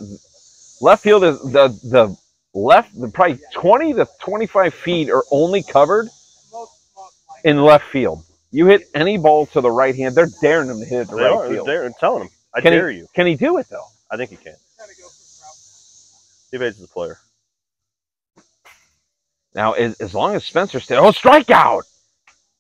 Left field is the probably 20 to 25 feet are only covered in left field. You hit any ball to the right hand, they're daring him to hit it to right field. They're telling him, I dare you. Can he do it though? I think he can. Steve Hayes is the player. Now, as long as Spencer stays, strikeout!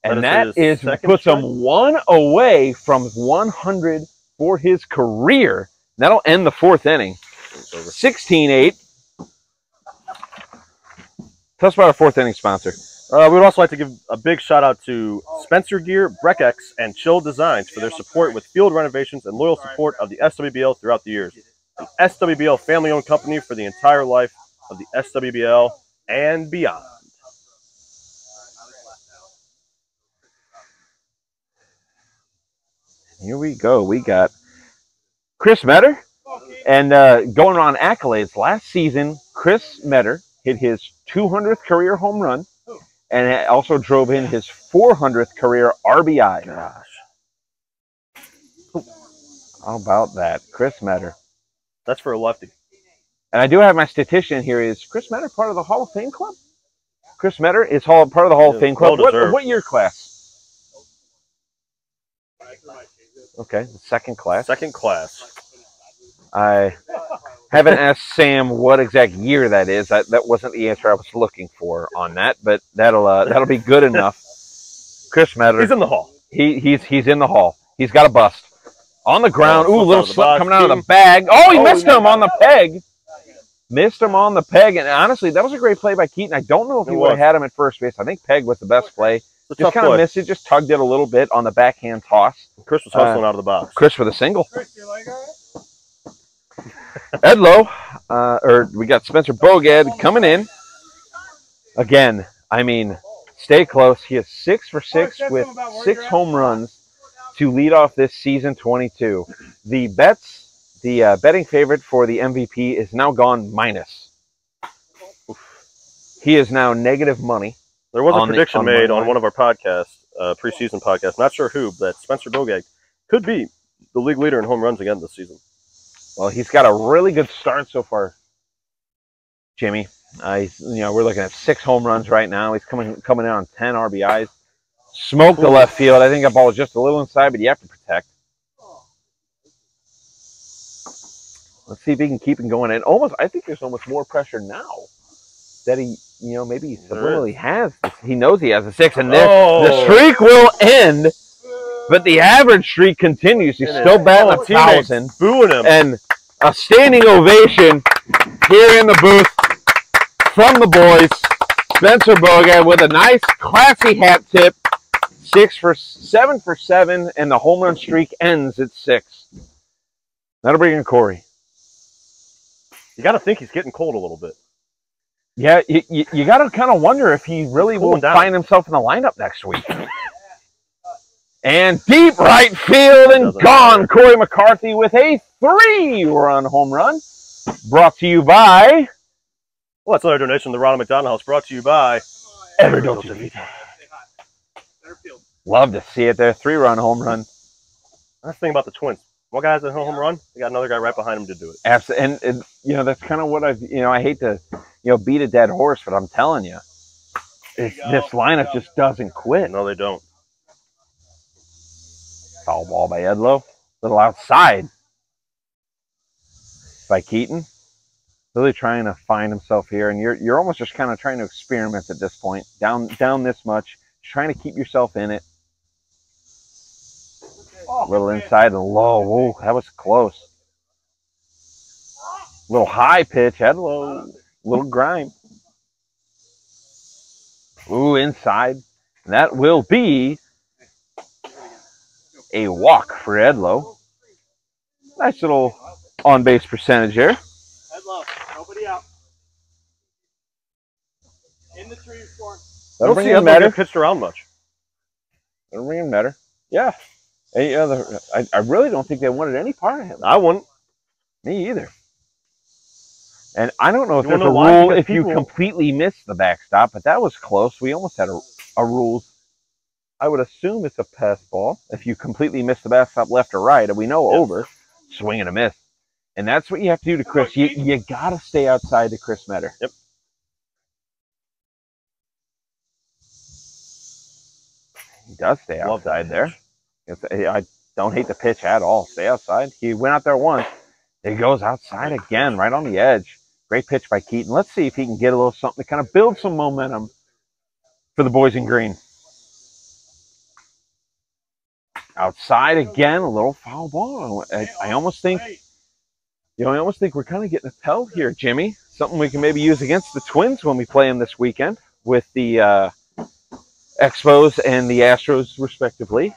And that puts him 1 away from 100 for his career. That'll end the 4th inning. 16-8. Tell us about our 4th inning sponsor. We would also like to give a big shout out to Spencer Gear, Breck and Chill Designs for their support with field renovations and loyal support of the SWBL throughout the years. The SWBL family-owned company for the entire life of the SWBL and beyond. Here we go. We got Chris Metter. And going on accolades, last season, Chris Metter hit his 200th career home run and also drove in his 400th career RBI. Gosh. How about that? Chris Metter. That's for a lefty. And I do have my statistician here. Is Chris Metter part of the Hall of Fame club? Chris Metter is part of the Hall of Fame club. What year class? Okay, second class. Second class. I haven't asked Sam what exact year that is. That wasn't the answer I was looking for on that, but that'll be good enough. Chris Metter. He's in the hall. He's in the hall. He's got a bust. On the ground. Ooh, little slip coming out of the bag. Oh, he missed him on the peg. Missed him on the peg. And honestly, that was a great play by Keaton. I don't know if he would have had him at first base. I think peg was the best play. Just kind of missed it. Just tugged it a little bit on the backhand toss. Chris was hustling out of the box. Chris with a single. Edlow, we got Spencer Bogad coming in. Again, I mean, stay close. He is 6 for 6 with 6 home runs to lead off this season 22. The betting favorite for the MVP is now gone minus. He is now negative money. There was a prediction made on one of our podcasts, preseason podcast. Not sure who, but Spencer Bogad could be the league leader in home runs again this season. Well, he's got a really good start so far, Jimmy. We're looking at 6 home runs right now. He's coming in on 10 RBIs. Smoked the left field. I think that ball was just a little inside, but you have to protect. Let's see if he can keep it going. And I think there's almost more pressure now that he, maybe he subliminally has. He knows he has a 6, and the streak will end. But the average streak continues. He's still batting 1,000. Booing him. And a standing ovation here in the booth from the boys. Spencer Bogad with a nice, classy hat tip. 7 for 7, and the home run streak ends at 6. That'll bring in Corey. You got to think he's getting cold a little bit. Yeah, you got to kind of wonder if he really will find himself in the lineup next week. And deep right field and gone. Corey McCarthy with a 3-run home run. Brought to you by... Well, that's another donation to the Ronald McDonald House. Brought to you by Ever Dolce Vita. Love to see it there. 3-run home run. That's the thing about the Twins. One guy has a home run. They got another guy right behind him to do it. Absolutely. And you know, that's kind of what I hate to, beat a dead horse, but I'm telling you, this lineup just doesn't quit. No, they don't. Foul ball by Edlow. Little outside by Keaton. Really trying to find himself here, and you're almost just kind of trying to experiment at this point. Down this much, trying to keep yourself in it. A little inside and low. Whoa, that was close. Little high pitch, Edlow. Little grind. Ooh, inside. And that will be a walk for Edlow. Nice little on-base percentage here. Edlow, nobody out. In the tree score. That'll Don't bring see him better. pitched around much. That'll bring him better. Yeah. I really don't think they wanted any part of him. I wouldn't. Me either. And I don't know if You there's wanna a know why? rule Because if you people- completely miss the backstop, but that was close. We almost had a rule. I would assume it's a pass ball if you completely miss the backstop left or right, and we know over, swing and a miss. And that's what you have to do to Chris. You got to stay outside to Chris Metter. Yep. He does stay outside there. I don't hate the pitch at all. Stay outside. He went out there once. He goes outside again, right on the edge. Great pitch by Keaton. Let's see if he can get a little something to kind of build some momentum for the boys in green. Outside again, a little foul ball. I almost think, I almost think we're kind of getting a tell here, Jimmy. Something we can maybe use against the Twins when we play them this weekend with the Expos and the Astros, respectively.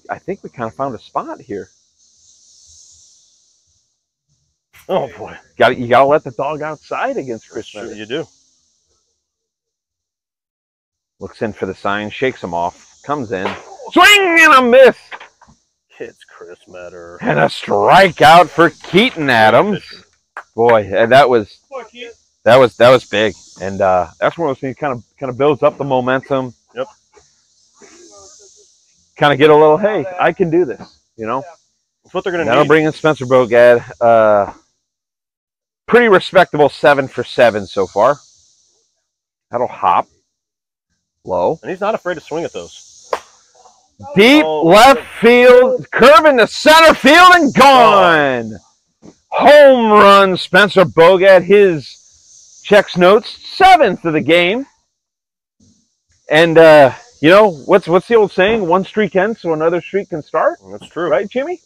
I think we kind of found a spot here. Oh boy, You gotta let the dog outside against Chris. Sure you do. Looks in for the sign, shakes him off, comes in, swing and a miss, It's Chris Metter. and a strikeout for Keaton Adams. Boy, that was big, and that's one of those things kind of builds up the momentum. Yep. Kind of get a little, hey, I can do this, you know. That's what they're going to That'll need. bring in Spencer Bogad. Pretty respectable 7 for 7 so far. That'll hop low. And he's not afraid to swing at those. Deep left field, curve into center field, and gone. Home run, Spencer Bogad. His checks notes 7th of the game. And you know what's the old saying? One streak ends, so another streak can start. That's true, right, Jimmy?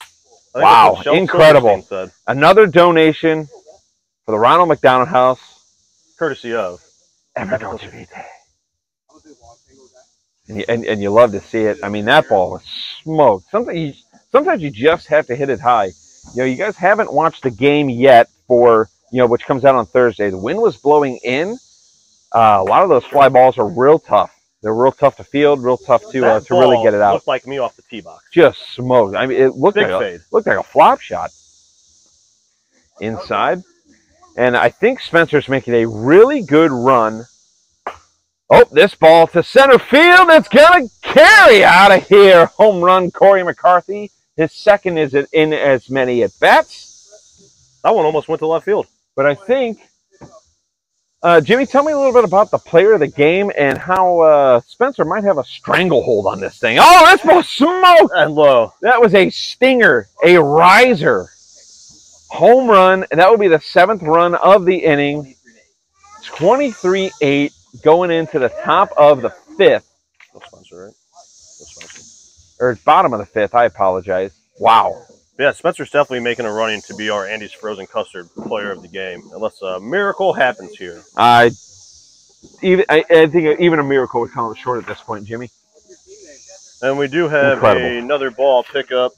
I think Wow, that's what Sheldon incredible. Silverstein said. Another donation for the Ronald McDonald House. Courtesy of Ever and you love to see it. I mean, that ball was smoked. Sometimes you just have to hit it high. You know, you guys haven't watched the game yet for, which comes out on Thursday. The wind was blowing in. A lot of those fly balls are real tough. They're real tough to field, real tough to really get it out. Looked like me off the tee box. Just smoked. I mean, it looked Big like fade. a flop shot. Inside. And I think Spencer's making a really good run. Oh, this ball to center field. It's going to carry out of here. Home run, Corey McCarthy. His second is in as many at-bats. That one almost went to left field. But I think, Jimmy, tell me a little bit about the player of the game and how Spencer might have a stranglehold on this thing. Oh, this ball smoked. And low. That was a stinger, a riser. Home run, and that will be the 7th run of the inning. 23-8 going into the top of the 5th. No Spencer, right? No Spencer. Or bottom of the 5th, I apologize. Wow. Yeah, Spencer's definitely making a running to be our Andy's Frozen Custard player of the game, unless a miracle happens here. I think even a miracle would come up short at this point, Jimmy. And we do have Incredible. another ball pickup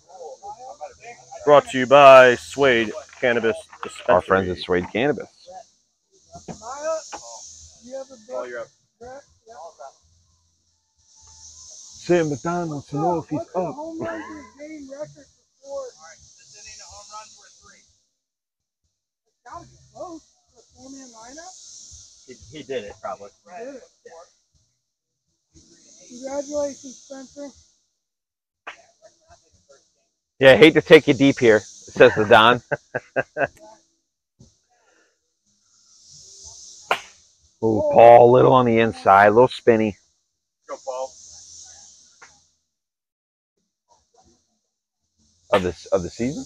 brought to you by Suede Cannabis Dispensary. Our friends at Suede Cannabis. Sam McDonald wants to know if he's up. He did it, probably. Congratulations, Spencer. Yeah, I hate to take you deep here, says the Don. Ooh, Paul, a little on the inside, a little spinny. Go, Paul. Of the season?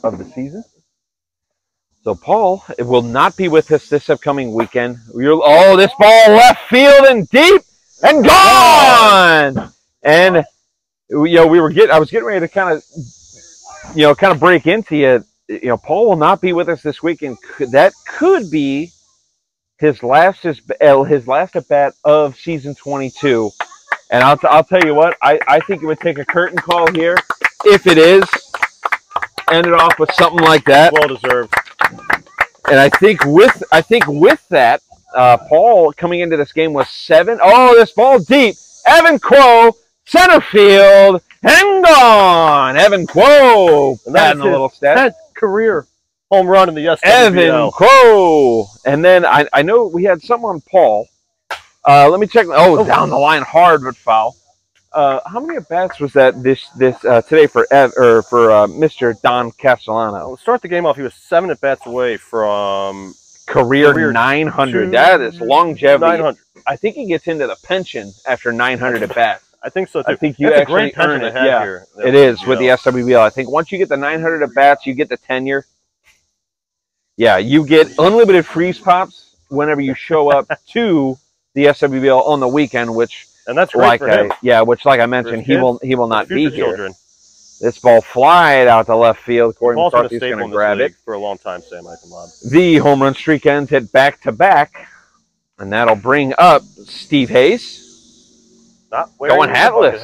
Of the season? So Paul will not be with us this upcoming weekend. Oh, this ball left field and deep and gone. And I was getting ready to kind of break into you. Paul will not be with us this weekend. That could be his last at bat of season 22. And I'll tell you what, I think it would take a curtain call here if it is. End it off with something like that. Well deserved. And I think with that, Paul coming into this game was 7. Oh, this ball deep. Evan Kuo, center field, and gone. Evan Kuo, adding a little stat. Career home run in the SWBL. Evan Kuo. And then I know we had some on Paul. Let me check. Oh, down the line, hard but foul. How many at bats was that this today for Mr. Don Castellano? We'll start the game off. He was 7 at bats away from career 900. That is longevity. 900. I think he gets into the pension after 900 at bats. I think so too. I think you That's actually a great pension earn it. to have Yeah, here. it is with the SWBL. I think once you get the 900 at bats, you get the tenure. Yeah, you get unlimited freeze pops whenever you show up to the SWBL on the weekend, which. And that's great for him. Which, like I mentioned, he will not be here. Children. This ball flied out to left field. Corey McCarthy's going to grab it for a long time. Sam Eichenlob. The home run streak ends at back-to-back, and that'll bring up Steve Hayes. Not going hatless.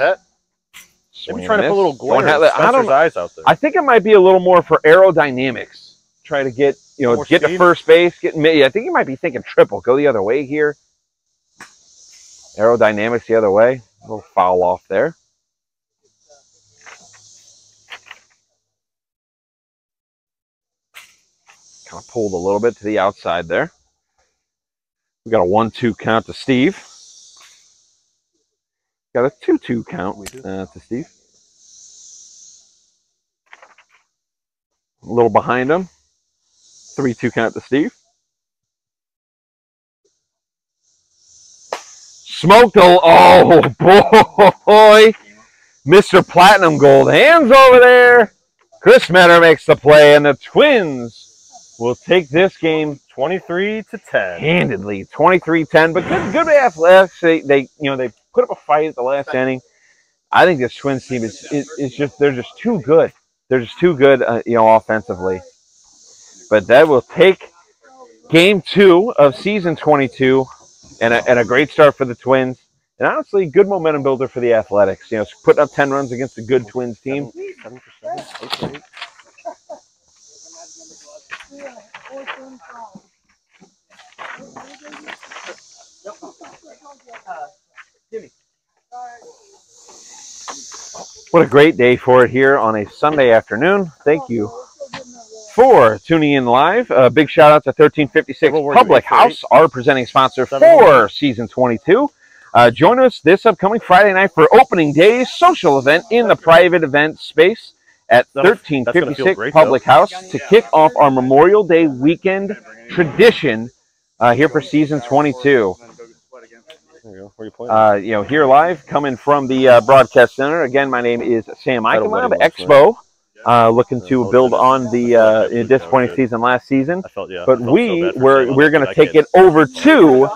Maybe trying to put a little glare in Spencer's eyes out there. I think it might be a little more for aerodynamics. Try to get to first base. I think he might be thinking triple. Go the other way here. Aerodynamics the other way. A little foul off there. Kind of pulled a little bit to the outside there. We got a 1-2 count to Steve. Got a 2-2 count to Steve. A little behind him. 3-2 count to Steve. Smoked oh boy, Mr. Platinum Gold hands over there. Chris Metter makes the play, and the Twins will take this game 23-10 handedly, 23-10. But good athletics. They put up a fight at the last inning. I think this Twins team is just they're just too good. They're just too good, offensively. But that will take game 2 of season 22. And a great start for the Twins. And honestly, good momentum builder for the Athletics. Putting up 10 runs against a good Twins team. 7%. What a great day for it here on a Sunday afternoon. Thank you for tuning in live. Big shout out to 1356 Public House, our presenting sponsor for season 22. Join us this upcoming Friday night for opening day social event in the private event space at 1356 Public House to kick off our Memorial Day weekend tradition here for season 22. Here live, coming from the broadcast center. Again, my name is Sam Eichenlob, Expo. Looking to build on the disappointing season last season. But we're going to take it over to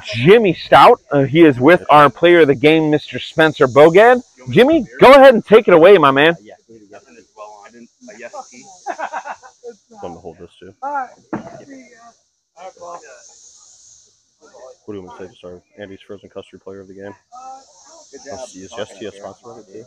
Jimmy Stout. He is with our player of the game, Mr. Spencer Bogad. Jimmy, go ahead and take it away, my man. I'm going to hold this too. What do you want me to say to start? Andy's frozen custard player of the game. Is STS sponsor of it too?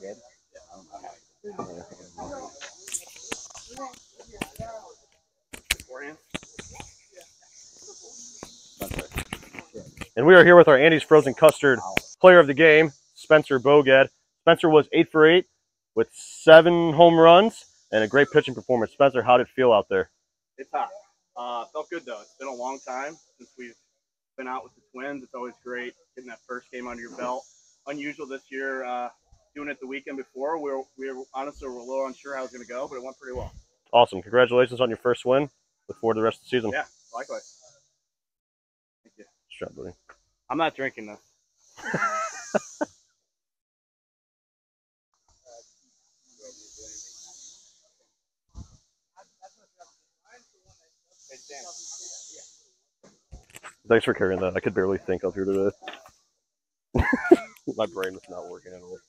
And we are here with our Andy's Frozen Custard player of the game, Spencer Bogad. Spencer was 8 for 8 with 7 home runs and a great pitching performance. Spencer, how did it feel out there? It's hot. Felt good, though. It's been a long time since we've been out with the Twins. It's always great getting that first game under your belt. Unusual this year. doing it the weekend before. We were honestly a little unsure how it was going to go, but it went pretty well. Awesome. Congratulations on your first win. Look forward to the rest of the season. Yeah, likewise. Thank you. Good job, buddy. I'm not drinking this. Thanks for carrying that. I could barely think up here today. My brain was not working at all.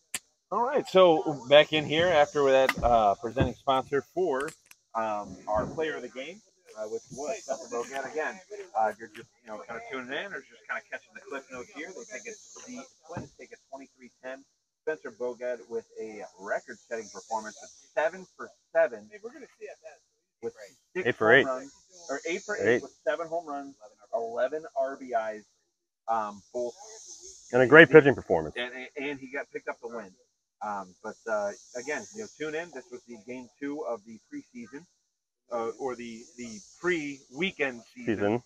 All right, so back in here after that presenting sponsor for our player of the game, which was Bogad again. If you're just kind of tuning in or just kind of catching the clip notes here, the Twins take a 23-10. Spencer Bogad with a record-setting performance of 7 for 7. Hey, we're gonna see it with 8 for 8. Runs, or 8 for 8 with 7 home runs, 11 RBIs, both. And a great pitching performance. And he got picked up the win. But again, tune in. This was the game 2 of the preseason, or the pre-weekend season.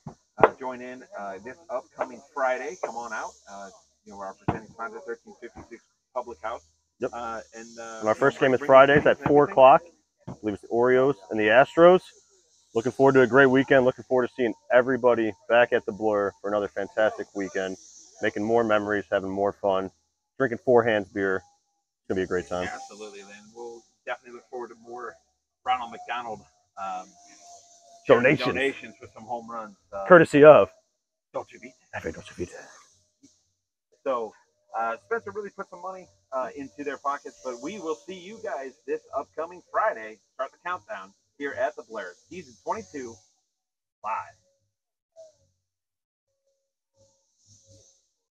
Join in this upcoming Friday. Come on out. Our presenting sponsor, 1356 Public House. Yep. And our first game is Fridays at 4 o'clock. I believe it's the Orioles and the Astros. Looking forward to a great weekend. Looking forward to seeing everybody back at the Blur for another fantastic weekend. Making more memories, having more fun, drinking 4 Hands beer. It's going to be a great time. Yeah, absolutely, Lynn. We'll definitely look forward to more Ronald McDonald donations for some home runs. Courtesy of Dolce Vita. Dolce Vita. So Spencer really put some money into their pockets, but we will see you guys this upcoming Friday. Start the countdown here at the Blair. Season 22 live.